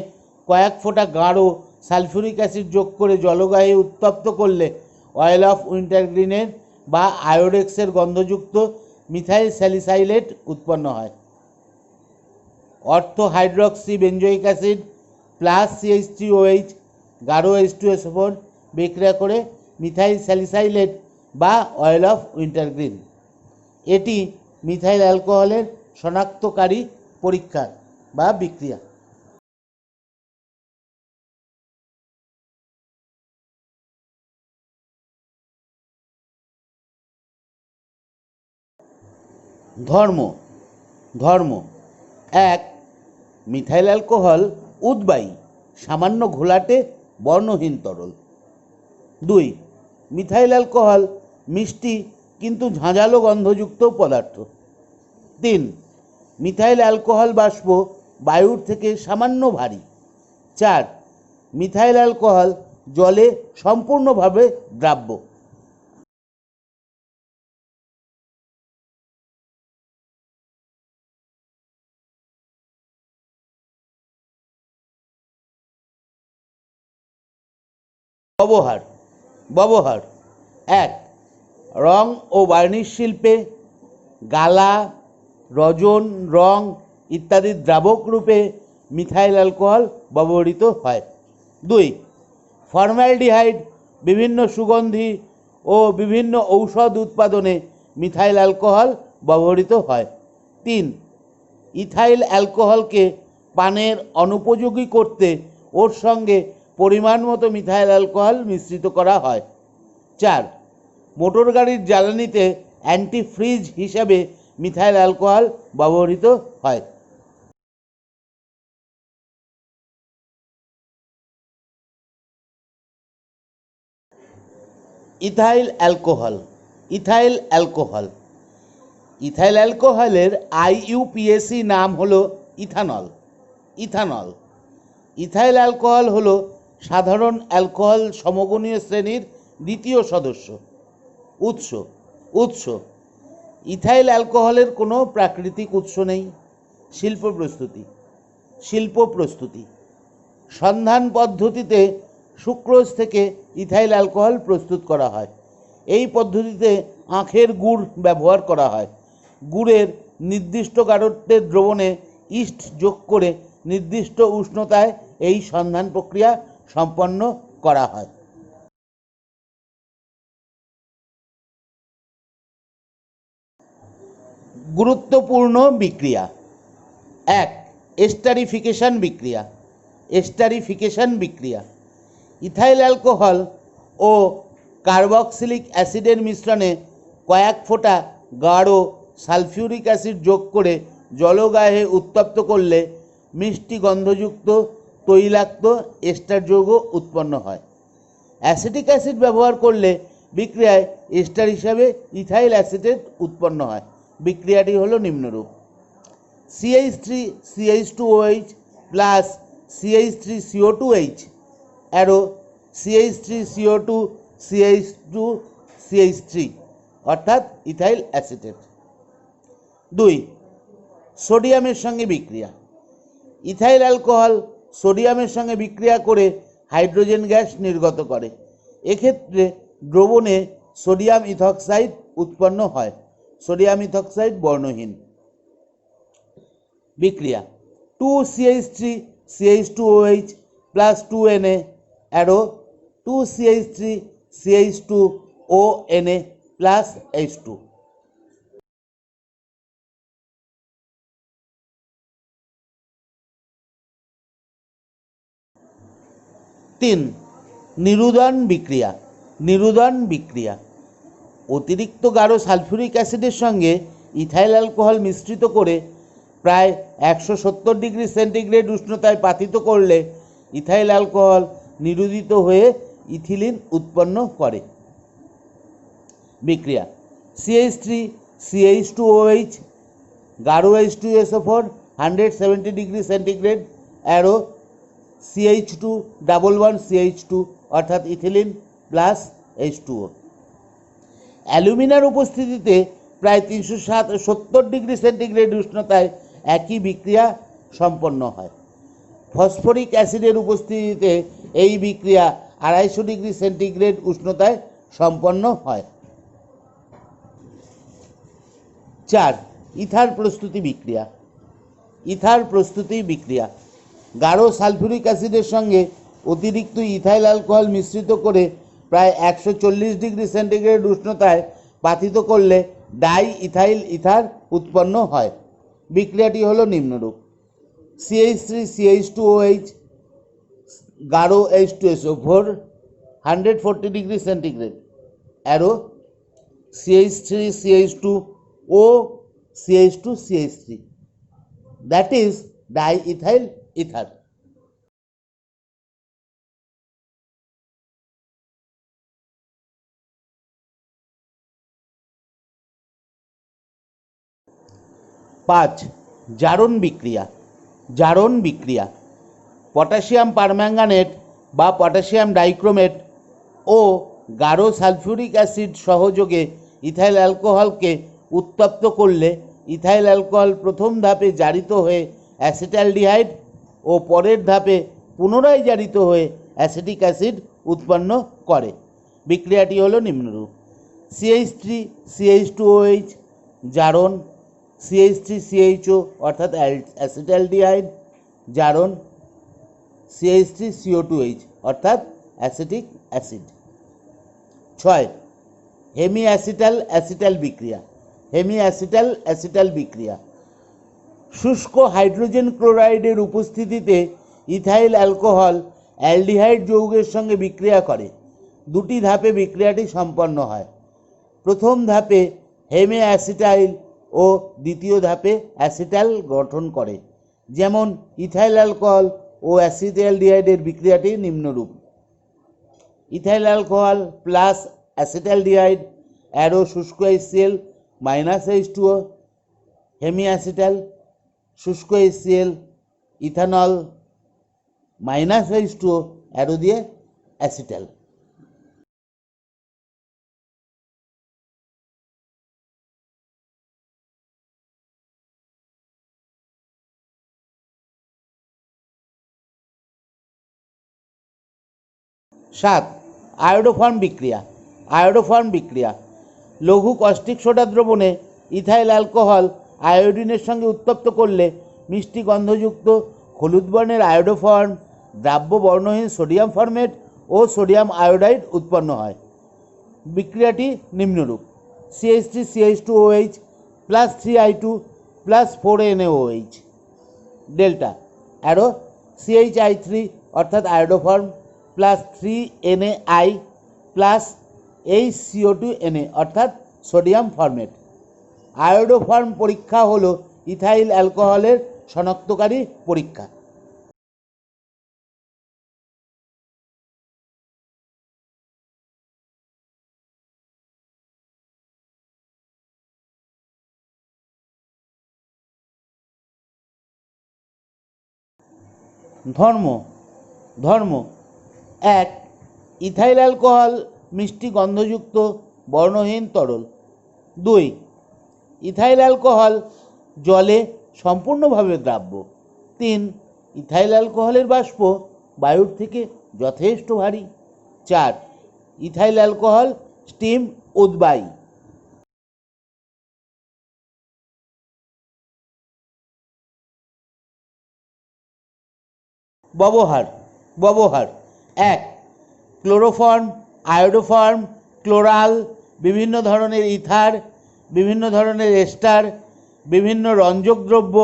কয়েক ফোঁটা গাঢ় সালফিউরিক অ্যাসিড যোগ করে জলগায়ে উত্তপ্ত করলে অয়েল অফ উইন্টারগ্রিনের বা আয়োডেক্সের গন্ধযুক্ত মিথাইল স্যালিসাইলেট উৎপন্ন হয়। অর্থো hydroxy benzoic acid plus CH3OH গাঢ় H2SO4 বিক্রিয়া করে মিথাইল স্যালিসাইলেট বা অয়েল অফ উইন্টারগ্রিন। এটি মিথাইল অ্যালকোহলের শনাক্তকারী পরীক্ষা বা বিক্রিয়া। ধর্ম 1 মিথাইল অ্যালকোহল উদ্বায়ী, সামান্য ঘোলাটে বর্ণহীন তরল। 2 মিথাইল অ্যালকোহল মিষ্টি কিন্তু ঝাঁঝালো গন্ধযুক্ত পদার্থ। 3 মিথাইল অ্যালকোহল বাষ্প বায়ুর থেকে সামান্য ভারী। 4 মিথাইল অ্যালকোহল জলে সম্পূর্ণভাবে দ্রাব্য। ব্যবহার 1 রং ও বার্নিশ শিল্পে, গালা, রজন, রং ইত্যাদি দ্রাবক রূপে মিথাইল অ্যালকোহল ব্যবহৃত হয়। 2 ফর্মালডিহাইড, বিভিন্ন সুগন্ধি ও বিভিন্ন ঔষধ উৎপাদনে মিথাইল অ্যালকোহল ব্যবহৃত হয়। 3 ইথাইল অ্যালকোহলকে পানের অনুপযোগী করতে ওর সঙ্গে পরিমাণ মতো মিথাইল অ্যালকোহল মিশ্রিত করা হয়। 4 মোটর গাড়ির জ্বালানিতে অ্যান্টিফ্রিজ হিসাবে মিথাইল অ্যালকোহল ব্যবহৃত হয়। ইথাইল অ্যালকোহলের IUPAC নাম হলো ইথানল। ইথাইল অ্যালকোহল হলো সাধারণ অ্যালকোহল সমগণীয় শ্রেণীর দ্বিতীয় সদস্য। উৎস ইথাইল অ্যালকোহলের কোনো প্রাকৃতিক উৎস নেই। শিল্প প্রস্তুতি সন্ধান পদ্ধতিতে সুক্রোজ থেকে ইথাইল অ্যালকোহল প্রস্তুত করা হয়। এই পদ্ধতিতে আখের গুড় ব্যবহার করা হয়। গুড়ের নির্দিষ্ট গাঢ়ত্বের দ্রবণে ইস্ট যোগ করে নির্দিষ্ট উষ্ণতায় এই সন্ধান প্রক্রিয়া সম্পন্ন করা হয়। গুরুত্বপূর্ণ বিক্রিয়া 1 এস্টারিফিকেশন বিক্রিয়া। এস্টারিফিকেশন বিক্রিয়া ইথাইল অ্যালকোহল ও কার্বক্সিলিক অ্যাসিডের মিশ্রণে কয়েক ফোঁটা গাঢ় সালফিউরিক অ্যাসিড যোগ করে জলগাহে উত্তপ্ত করলে মিষ্টি গন্ধযুক্ত তৈলাক্ত এস্টার যৌগ উৎপন্ন হয়। অ্যাসিটিক অ্যাসিড ব্যবহার করলে বিক্রিয়ায় এস্টার হিসাবে ইথাইল অ্যাসিটেট উৎপন্ন হয়। বিক্রিয়াটি হলো নিম্নরূপ: CH3CH2OH plus CH3CO2H arrow CH3CO2CH2CH3 অর্থাৎ ইথাইল অ্যাসিটেট। 2. সোডিয়ামের সঙ্গে বিক্রিয়া। ইথাইল অ্যালকোহল সোডিয়ামের সঙ্গে বিক্রিয়া করে হাইড্রোজেন গ্যাস নির্গত করে। এক্ষেত্রে দ্রবণে সোডিয়াম ইথক্সাইড উৎপন্ন হয়। সোডিয়াম ইথক্সাইড বর্ণহীন। বিক্রিয়া: 2CH3CH2OH plus 2Na arrow 2CH3CH2ONA plus H2। 3. নিরুদন বিক্রিয়া। নিরুদন বিক্রিয়া অতিরিক্ত গাঢ় সালফিউরিক অ্যাসিডের সঙ্গে ইথাইল অ্যালকোহল মিশ্রিত করে প্রায় 170 ডিগ্রি সেন্টিগ্রেড উষ্ণতায় পাতিত করলে ইথাইল অ্যালকোহল নিরুদিত হয়ে ইথিলিন উৎপন্ন করে। বিক্রিয়া: CH3CH2OH গাঢ় H2SO4 170 degree centigrade arrow CH211CH2 অর্থাৎ ইথিলিন প্লাস H2O। অ্যালুমিনার উপস্থিতিতে প্রায় 370 ডিগ্রি সেন্টিগ্রেড উষ্ণতায় একই বিক্রিয়া সম্পন্ন হয়। ফসফরিক অ্যাসিডের উপস্থিতিতে এই বিক্রিয়া 250 ডিগ্রি সেন্টিগ্রেড উষ্ণতায় সম্পন্ন হয়। 4. ইথার প্রস্তুতি বিক্রিয়া। ইথার প্রস্তুতি বিক্রিয়া গাঢ় সালফিউরিক অ্যাসিডের সঙ্গে অতিরিক্ত ইথাইল অ্যালকোহল মিশ্রিত করে প্রায় 140 ডিগ্রি সেন্টিগ্রেড উষ্ণতায় পাতিত করলে ডাই ইথাইল ইথার উৎপন্ন হয়। বিক্রিয়াটি হলো নিম্নরূপ: CH3CH2OH গাঢ় H2SO4 140 degree centigrade arrow CH3CH2O CH2CH3 that is diethyl ether. 5. জারণ বিক্রিয়া। জারণ বিক্রিয়া পটাশিয়াম পারম্যাঙ্গানেট বা পটাশিয়াম ডাইক্রোমেট ও গাঢ় সালফিউরিক অ্যাসিড সহযোগে ইথাইল অ্যালকোহলকে উত্তপ্ত করলে ইথাইল অ্যালকোহল প্রথম ধাপে জারিত হয়ে অ্যাসিটালডিহাইড ও পরের ধাপে পুনরায় জারিত হয়ে অ্যাসিটিক অ্যাসিড উৎপন্ন করে। বিক্রিয়াটি হলো নিম্নরূপ: CH3CH2OH জারণ CH3CHO অর্থাৎ অ্যাসিটালডিহাইড জারণ CH3CO2H অর্থাৎ acetic acid. 6. Hemi acetal acetal বিক্রিয়া। হেমি অ্যাসিটাল অ্যাসিটাল বিক্রিয়া শুষ্ক হাইড্রোজেন ক্লোরাইডের উপস্থিতিতে ইথাইল অ্যালকোহল অ্যালডিহাইড যৌগের সঙ্গে বিক্রিয়া করে। দুটি ধাপে বিক্রিয়াটি সম্পন্ন হয়। প্রথম ধাপে হেমে অ্যাসিটাইল ও দ্বিতীয় ধাপে অ্যাসিটাল গঠন করে। যেমন ইথাইল অ্যালকোহল ও অ্যাসিটালডিহাইডের বিক্রিয়াটি নিম্নরূপ: ethyl alcohol plus acetaldehyde arrow শুষ্ক HCl minus H2O hemi acetal শুষ্ক HCl ethanol minus H2O arrow দিয়ে অ্যাসিটাল। 7. আয়োডোফর্ম বিক্রিয়া। আয়োডোফর্ম বিক্রিয়া লঘু কস্টিক সোডা দ্রবণে ইথাইল অ্যালকোহল আয়োডিনের সঙ্গে উত্তপ্ত করলে মিষ্টি গন্ধযুক্ত হলুদ বর্ণের আয়োডোফর্ম দ্রাব্য বর্ণহীন সোডিয়াম ফর্মেট ও সোডিয়াম আয়োডাইড উৎপন্ন হয়। বিক্রিয়াটি নিম্নরূপ: CH3CH2OH plus 3I2 plus 4NaOH। Delta, arrow CH3 অর্থাৎ iodoform plus 3NaI plus HCO2Na অর্থাৎ সোডিয়াম ফরমেট। আয়োডোফর্ম পরীক্ষা হলো ইথাইল অ্যালকোহলের শনাক্তকারী পরীক্ষা। ধর্ম 1. ইথাইল অ্যালকোহল মিষ্টি গন্ধযুক্ত বর্ণহীন তরল। 2. ইথাইল অ্যালকোহল জলে সম্পূর্ণভাবে দ্রাব্য। 3. ইথাইল অ্যালকোহলের বাষ্প বায়ুর থেকে যথেষ্ট ভারী। 4. ইথাইল অ্যালকোহল স্টিম উদ্বায়ী। ব্যবহার 1. ক্লোরোফর্ম, আয়োডোফর্ম, ক্লোরাল, বিভিন্ন ধরনের ইথার, বিভিন্ন ধরনের এস্টার, বিভিন্ন রঞ্জক দ্রব্য,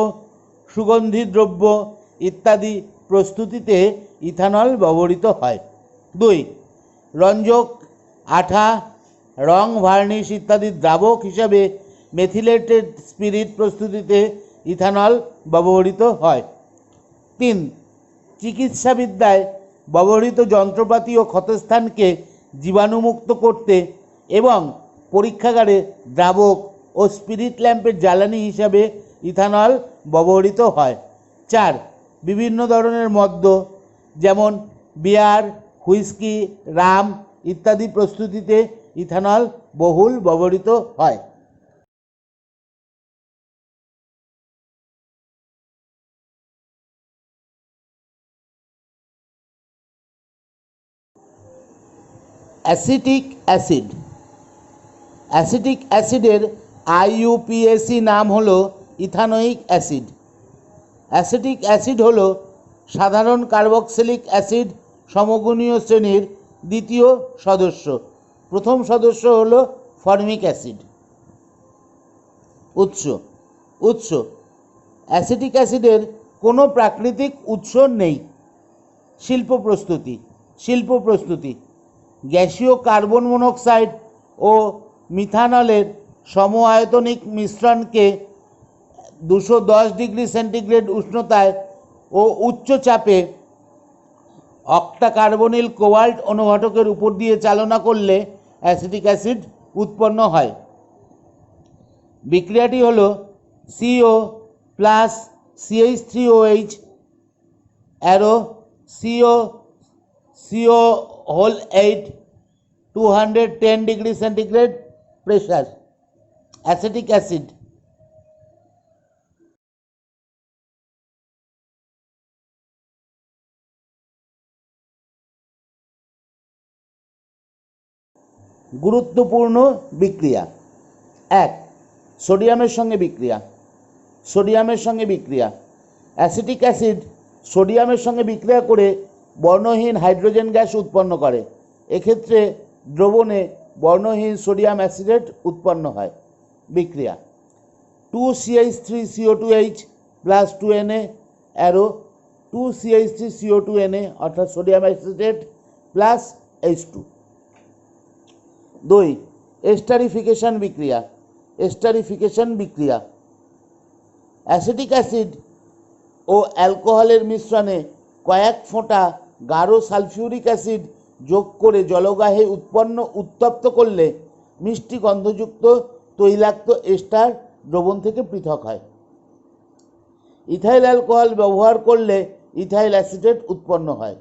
সুগন্ধি দ্রব্য ইত্যাদি প্রস্তুতিতে ইথানল ব্যবহৃত হয়। 2. রঞ্জক, আঠা, রং, ভার্নিশ ইত্যাদি দ্রাবক হিসাবে মেথিলেটেড স্পিরিট প্রস্তুতিতে ইথানল ব্যবহৃত হয়। 3. চিকিৎসাবিদ্যায় ব্যবহৃত যন্ত্রপাতি ও ক্ষতস্থানকে জীবাণুমুক্ত করতে এবং পরীক্ষাগারে দ্রাবক ও স্পিরিট ল্যাম্পের জ্বালানি হিসাবে ইথানল ব্যবহৃত হয়। 4. বিভিন্ন ধরনের মদ্য যেমন বিয়ার, হুইস্কি, রাম ইত্যাদি প্রস্তুতিতে ইথানল বহুল ব্যবহৃত হয়। অ্যাসিটিক অ্যাসিডের IUPAC নাম হলো ইথানোয়িক অ্যাসিড। অ্যাসিটিক অ্যাসিড হলো সাধারণ কার্বক্সিলিক অ্যাসিড সমগুণীয় শ্রেণীর দ্বিতীয় সদস্য। প্রথম সদস্য হলো ফর্মিক অ্যাসিড। উৎস অ্যাসিটিক অ্যাসিডের কোনো প্রাকৃতিক উৎস নেই। শিল্প প্রস্তুতি গ্যাসীয় কার্বন মনোক্সাইড ও মিথানলের সমআয়তনিক মিশ্রণকে 210 ডিগ্রি সেন্টিগ্রেড উষ্ণতায় ও উচ্চ চাপে অক্টাকার্বনিল কোবাল্ট অনুঘটকের উপর দিয়ে চালনা করলে অ্যাসিটিক অ্যাসিড উৎপন্ন হয়। বিক্রিয়াটি হল CO plus CH3OH arrow CO8 210 degree centigrade pressure. Acetic acid গুরুত্বপূর্ণ বিক্রিয়া। 1. সোডিয়ামের সঙ্গে বিক্রিয়া অ্যাসিটিক অ্যাসিড সোডিয়ামের সঙ্গে বিক্রিয়া করে বর্ণহীন হাইড্রোজেন গ্যাস উৎপন্ন করে। এক্ষেত্রে দ্রবণে বর্ণহীন সোডিয়াম অ্যাসিডেট উৎপন্ন হয়। বিক্রিয়া 2CH3CO2H plus 2Na arrow 2CH3CO2Na অর্থাৎ সোডিয়াম অ্যাসিডেট প্লাস H2। 2. এস্টারিফিকেশন বিক্রিয়া অ্যাসিটিক অ্যাসিড ও অ্যালকোহলের মিশ্রণে কয়েক ফোঁটা গাঢ় সালফিউরিক অ্যাসিড যোগ করে জলগাহে উত্তপ্ত করলে মিষ্টি গন্ধযুক্ত তৈলাক্ত এস্টার দ্রবণ থেকে পৃথক হয়। ইথাইল অ্যালকোহল ব্যবহার করলে ইথাইল অ্যাসিটেট উৎপন্ন হয়।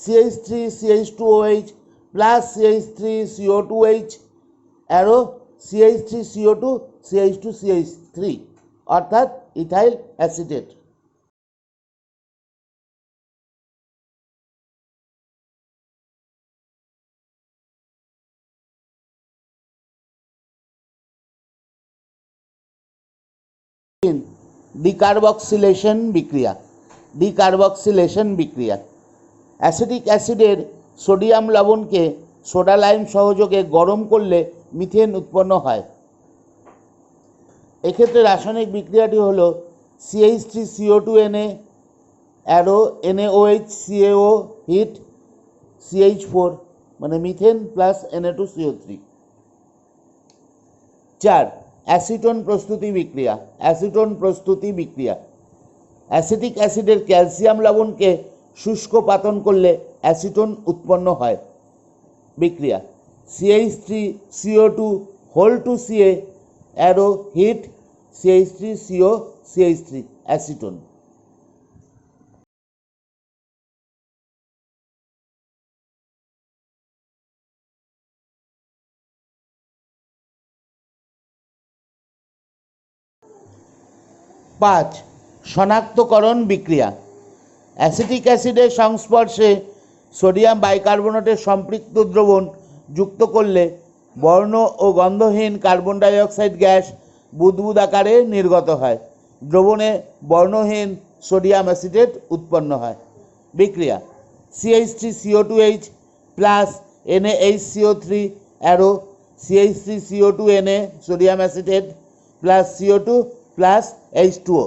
CH3CH2OH plus CH3CO2H arrow CH3CO2CH2CH3 অর্থাৎ ইথাইল অ্যাসিটেট। ডিকার্বক্সিলেশন বিক্রিয়া অ্যাসিটিক অ্যাসিডের সোডিয়াম লবণকে সোডা লাইম সহযোগে গরম করলে মিথেন উৎপন্ন হয়। এক্ষেত্রে রাসায়নিক বিক্রিয়াটি হল CH3CO2Na arrow NaOH CaO hit CH4 মানে মিথেন প্লাস Na2CO3। 4 অ্যাসিটোন প্রস্তুতি বিক্রিয়া। অ্যাসিটোন প্রস্তুতি বিক্রিয়া অ্যাসিটিক অ্যাসিডের ক্যালসিয়াম লবণকে শুষ্ক পাতন করলে অ্যাসিটোন উৎপন্ন হয়। বিক্রিয়া CH3CO2 whole two Ca arrow heat CH3CO CH3 acetone. পাঁচ শনাক্তকরণ বিক্রিয়া অ্যাসিটিক অ্যাসিডের সংস্পর্শে সোডিয়াম বাইকার্বনেটের সম্পৃক্ত দ্রবণ যুক্ত করলে বর্ণ ও গন্ধহীন কার্বন ডাই অক্সাইড গ্যাস বুদবুদ আকারে নির্গত হয়। দ্রবণে বর্ণহীন সোডিয়াম অ্যাসিটেট উৎপন্ন হয়। বিক্রিয়া CH3CO2H plus NaHCO3 arrow CH3CO2Na sodium acetate plus CO2 plus H2O।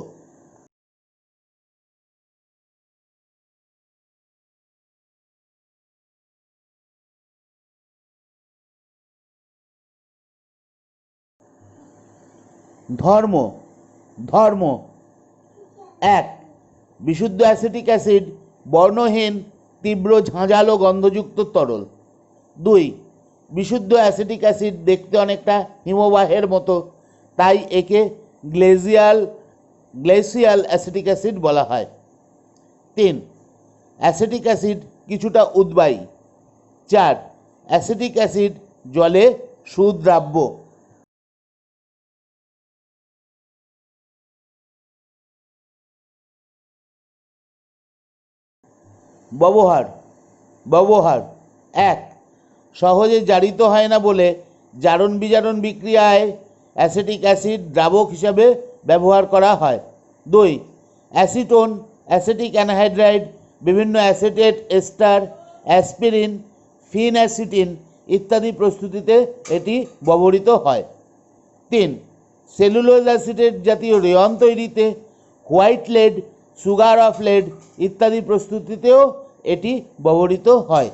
ধর্ম ধর্ম 1 বিশুদ্ধ অ্যাসিটিক অ্যাসিড বর্ণহীন তীব্র ঝাঁঝালো গন্ধযুক্ত তরল। 2 বিশুদ্ধ অ্যাসিটিক অ্যাসিড দেখতে অনেকটা হিমবাহের মতো, তাই একে গ্লেসিয়াল অ্যাসিটিক অ্যাসিড বলা হয়। 3 অ্যাসিটিক অ্যাসিড কিছুটা উদ্বায়ী। 4 অ্যাসিটিক অ্যাসিড জলে সুদ্রাব্য। ব্যবহার 1 সহজে জারিত হয় না বলে জারণ বিজারণ বিক্রিয়ায় অ্যাসিটিক অ্যাসিড দ্রাবক হিসাবে ব্যবহার করা হয়। 2 অ্যাসিটোন অ্যাসিটিক অ্যানহাইড্রাইড বিভিন্ন অ্যাসিটেট এস্টার অ্যাসপিরিন ফিনঅ্যাসিটিন ইত্যাদি প্রস্তুতিতে এটি ব্যবহৃত হয়। 3 সেলুলোজ অ্যাসিটেট জাতীয় রেয়ন তৈরিতে, white lead sugar of lead ইত্যাদি প্রস্তুতিতেও এটি ব্যবহৃত হয়।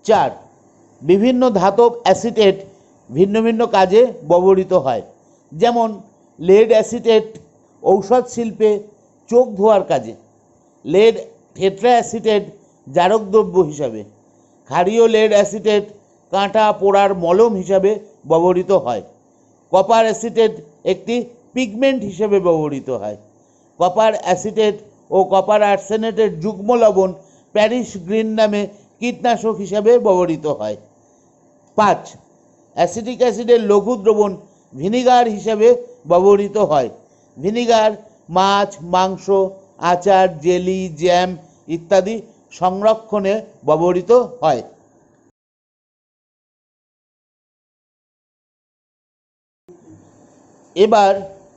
চার বিভিন্ন ধাতব অ্যাসিটেট ভিন্ন ভিন্ন কাজে ব্যবহৃত হয়। যেমন লেড অ্যাসিটেট ঔষধ শিল্পে চোখ ধোয়ার কাজে, লেড টেট্রা অ্যাসিটেট জারক দ্রব্য হিসাবে, ক্ষারীয় লেড অ্যাসিটেট কাঁটা পোড়ার মলম হিসাবে ব্যবহৃত হয়। কপার অ্যাসিটেট একটি পিগমেন্ট হিসেবে ব্যবহৃত হয়। কপার অ্যাসিটেট ও কপার আর্সেনেটের যুগ্ম লবণ প্যারিস গ্রিন নামে কীটনাশক হিসাবে ব্যবহৃত হয়। 5 অ্যাসিটিক অ্যাসিডের লঘু দ্রবণ ভিনিগার হিসাবে ব্যবহৃত হয়। ভিনিগার মাছ, মাংস, আচার, জেলি, জ্যাম ইত্যাদি সংরক্ষণে ব্যবহৃত হয়। এবার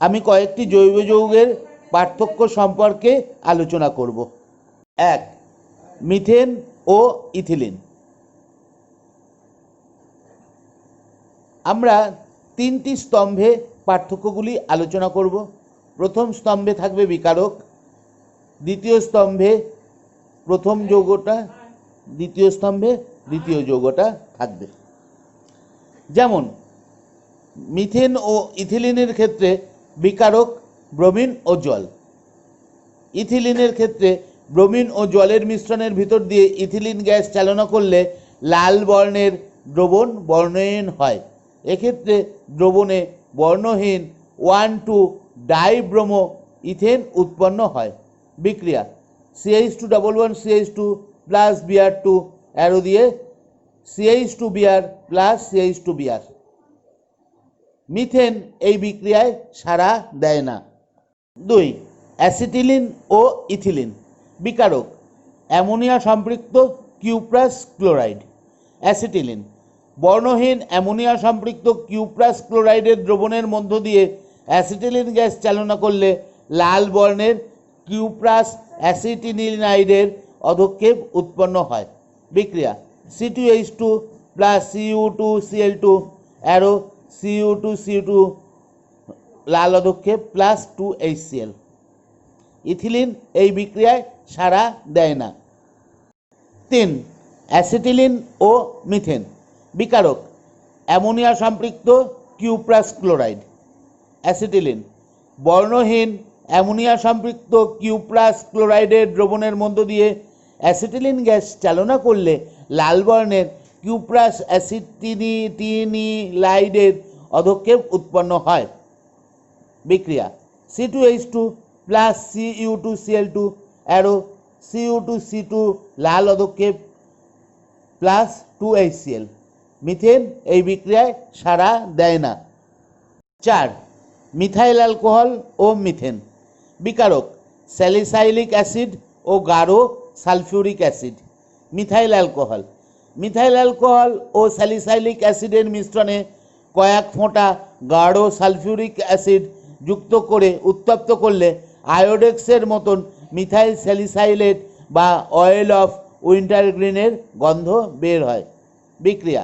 আমি কয়েকটি জৈব যৌগের পার্থক্য সম্পর্কে আলোচনা করব। 1 মিথেন ও ইথিলিন। আমরা 3টি স্তম্ভে পার্থক্যগুলি আলোচনা করব। প্রথম স্তম্ভে থাকবে বিকারক, দ্বিতীয় স্তম্ভে প্রথম যৌগটা, দ্বিতীয় স্তম্ভে দ্বিতীয় যৌগটা থাকবে। যেমন মিথেন ও ইথিলিনের ক্ষেত্রে বিকারক ব্রোমিন ও জল। ইথিলিনের ক্ষেত্রে ব্রোমিন ও জলের মিশ্রণের ভিতর দিয়ে ইথিলিন গ্যাস চালনা করলে লাল বর্ণের দ্রবণ বর্ণহীন হয়। এক্ষেত্রে দ্রবণে বর্ণহীন 1,2 ডাইব্রোমো ইথেন উৎপন্ন হয়। বিক্রিয়া CH211CH2 প্লাস Br2 অ্যারো দিয়ে CH2Br প্লাস CH2Br। মিথেন এই বিক্রিয়ায় সাড়া দেয় না। 2 অ্যাসিটিলিন ও ইথিলিন। বিকারক অ্যামোনিয়া সম্পৃক্ত কিউপ্রাস ক্লোরাইড। অ্যাসিটিলিন বর্ণহীন অ্যামোনিয়া সম্পৃক্ত কিউপ্রাস ক্লোরাইডের দ্রবণের মধ্য দিয়ে অ্যাসিটিলিন গ্যাস চালনা করলে লাল বর্ণের কিউপ্রাস অ্যাসিটিলিনাইডের অধক্ষেপ উৎপন্ন হয়। বিক্রিয়া C2H2 plus Cu2Cl2 arrow Cu2CO2 লাল অধক্ষেপ প্লাস 2HCl। ইথিলিন এই বিক্রিয়ায় সাড়া দেয় না। 3. অ্যাসিটিলিন ও মিথেন। বিকারক অ্যামোনিয়া সম্পৃক্ত কিউপ্রাস ক্লোরাইড। অ্যাসিটিলিন বর্ণহীন অ্যামোনিয়া সম্পৃক্ত কিউপ্রাস ক্লোরাইডের দ্রবণের মধ্য দিয়ে অ্যাসিটিলিন গ্যাস চালনা করলে লাল বর্ণের কিউপ্রাস অ্যাসিটিনিলাইডের অধক্ষেপ উৎপন্ন হয়। বিক্রিয়া C2H2 plus Cu2Cl2 arrow Cu2C2 লাল অধক্ষেপ প্লাস 2HCl। মিথেন এই বিক্রিয়ায় সাড়া দেয় না। 4. মিথাইল অ্যালকোহল ও মিথেন। বিকারক স্যালিসাইলিক অ্যাসিড ও গাঢ় সালফিউরিক অ্যাসিড। মিথাইল অ্যালকোহল ও স্যালিসাইলিক অ্যাসিডের মিশ্রণে কয়েক ফোঁটা গাঢ় সালফিউরিক অ্যাসিড যুক্ত করে উত্তপ্ত করলে আয়োডেক্সের মতন মিথাইল স্যালিসাইলেট বা অয়েল অফ উইন্টারগ্রিনের গন্ধ বের হয়। বিক্রিয়া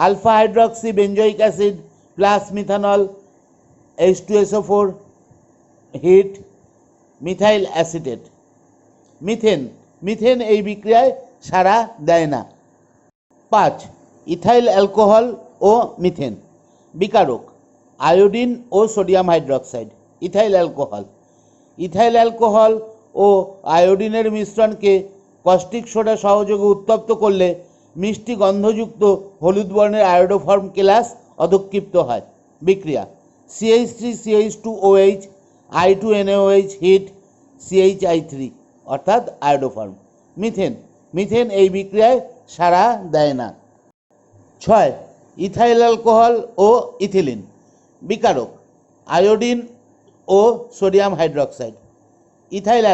alpha hydroxy benzoic acid plus methanol H2SO4 heat methyl acetate. Methane এই বিক্রিয়ায় সাড়া দেয় না। 5. ইথাইল অ্যালকোহল ও মিথেন। বিকারক আয়োডিন ও সোডিয়াম হাইড্রক্সাইড। ইথাইল অ্যালকোহল ও আয়োডিনের মিশ্রণকে কস্টিক সোডা সহযোগে উত্তপ্ত করলে মিষ্টি গন্ধযুক্ত হলুদ বর্ণের আয়োডোফর্ম কেলাস অধক্ষিপ্ত হয়। বিক্রিয়া CH3CH2OH I2NaOH হিট CHI3 অর্থাৎ আয়োডোফর্ম। মিথেন এই বিক্রিয়ায় সাড়া দেয় না। 6. ইথাইল অ্যালকোহল ও ইথিলিন। বিকারক আয়োডিন ও সোডিয়াম হাইড্রক্সাইড। ইথাইল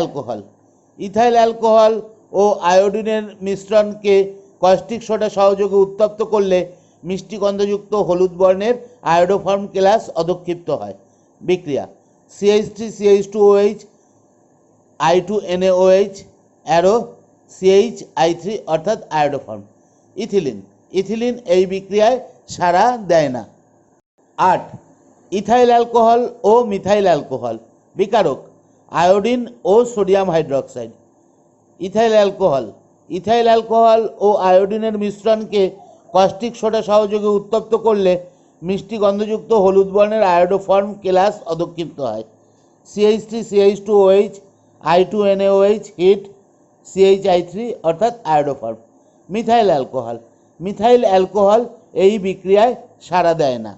অ্যালকোহল ও আয়োডিনের মিশ্রণকে কস্টিক সোডা সহযোগে উত্তপ্ত করলে মিষ্টি গন্ধযুক্ত হলুদ বর্ণের আয়োডোফর্ম কেলাস অধক্ষিপ্ত হয়। বিক্রিয়া CH3CH2OH I2NaOH অ্যারো CHI3 অর্থাৎ আয়োডোফর্ম। ইথিলিন এই বিক্রিয়ায় সাড়া দেয় না। 8. ইথাইল অ্যালকোহল ও মিথাইল অ্যালকোহল। বিকারক আয়োডিন ও সোডিয়াম হাইড্রক্সাইড। ইথাইল অ্যালকোহল ও আয়োডিনের মিশ্রণকে কস্টিক সোডা সহযোগে উত্তপ্ত করলে মিষ্টি গন্ধযুক্ত হলুদ বর্ণের আয়োডোফর্ম কেলাস অধক্ষিপ্ত হয়। CH3CH2OH I2NaOH হিট CHI3 অর্থাৎ আয়োডোফর্ম। মিথাইল অ্যালকোহল এই বিক্রিয়ায় সাড়া দেয় না।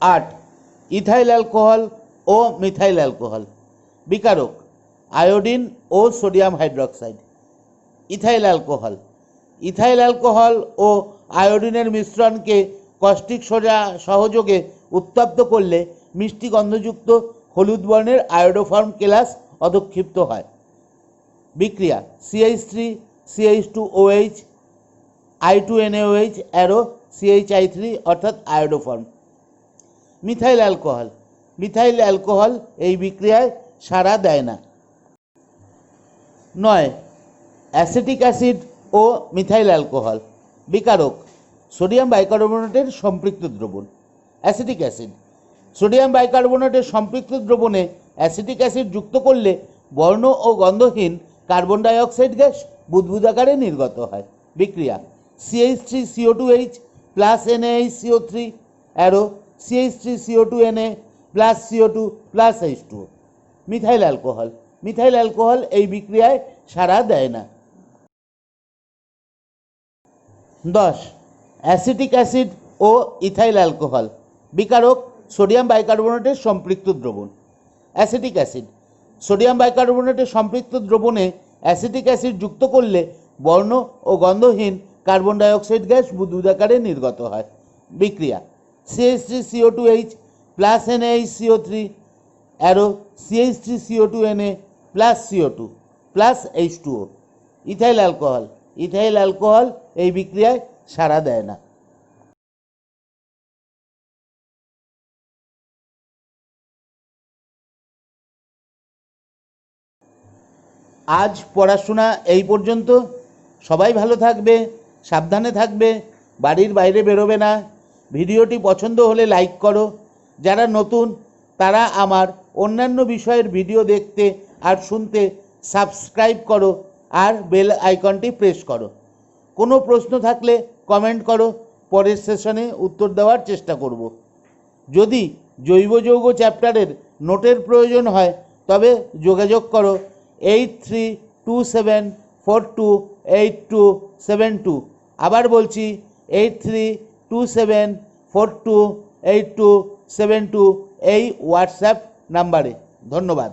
8. ইথাইল অ্যালকোহল ও মিথাইল অ্যালকোহল। বিকারক আয়োডিন ও সোডিয়াম হাইড্রক্সাইড। ইথাইল অ্যালকোহল ও আয়োডিনের মিশ্রণকে কস্টিক সোডা সহযোগে উত্তপ্ত করলে মিষ্টি গন্ধযুক্ত হলুদ বর্ণের আয়োডোফর্ম কেলাস অধক্ষিপ্ত হয়। বিক্রিয়া CH3CH2OH I2NaOH অ্যারো CHI3 অর্থাৎ আয়োডোফর্ম। মিথাইল অ্যালকোহল এই বিক্রিয়ায় সাড়া দেয় না। 9. অ্যাসিটিক অ্যাসিড ও মিথাইল অ্যালকোহল। বিকারক সোডিয়াম বাইকার্বনেটের সম্পৃক্ত দ্রবণ। অ্যাসিটিক অ্যাসিড সোডিয়াম বাইকার্বনেটের সম্পৃক্ত দ্রবণে অ্যাসিটিক অ্যাসিড যুক্ত করলে বর্ণ ও গন্ধহীন কার্বন ডাই অক্সাইড গ্যাস বুদবুদ আকারে নির্গত হয়। বিক্রিয়া CH3CO2H plus NaHCO3 arrow CH3CO2Na plus CO2 plus H2O। Methyl alcohol এই বিক্রিয়ায় সাড়া দেয় না। 10. অ্যাসিটিক অ্যাসিড ও ইথাইল অ্যালকোহল। বিকারক সোডিয়াম বাইকার্বনেটের সম্পৃক্ত দ্রবণ। অ্যাসিটিক অ্যাসিড সোডিয়াম বাইকার্বনেটের সম্পৃক্ত দ্রবণে অ্যাসিটিক অ্যাসিড যুক্ত করলে বর্ণ ও গন্ধহীন কার্বন ডাই অক্সাইড গ্যাস বুদবুদ আকারে নির্গত হয়। বিক্রিয়া CH3CO2H plus NaHCO3 arrow CH3CO2Na plus CO2 plus H2O। Ethyl alcohol এই বিক্রিয়ায় সাড়া দেয় না। আজ পড়াশোনা এই পর্যন্ত। সবাই ভালো থাকবে, সাবধানে থাকবে, বাড়ির বাইরে বেরোবে না। ভিডিওটি পছন্দ হলে লাইক করো। যারা নতুন তারা আমার অন্যান্য বিষয়ের ভিডিও দেখতে আর শুনতে সাবস্ক্রাইব করো আর বেল আইকনটি প্রেস করো। কোনো প্রশ্ন থাকলে কমেন্ট করো, পরের সেশনে উত্তর দেওয়ার চেষ্টা করব। যদি জৈব যৌগ চ্যাপ্টারের নোটের প্রয়োজন হয় তবে যোগাযোগ করো 8327428272। আবার বলছি 8327428272 এই হোয়াটসঅ্যাপ নাম্বারে। ধন্যবাদ।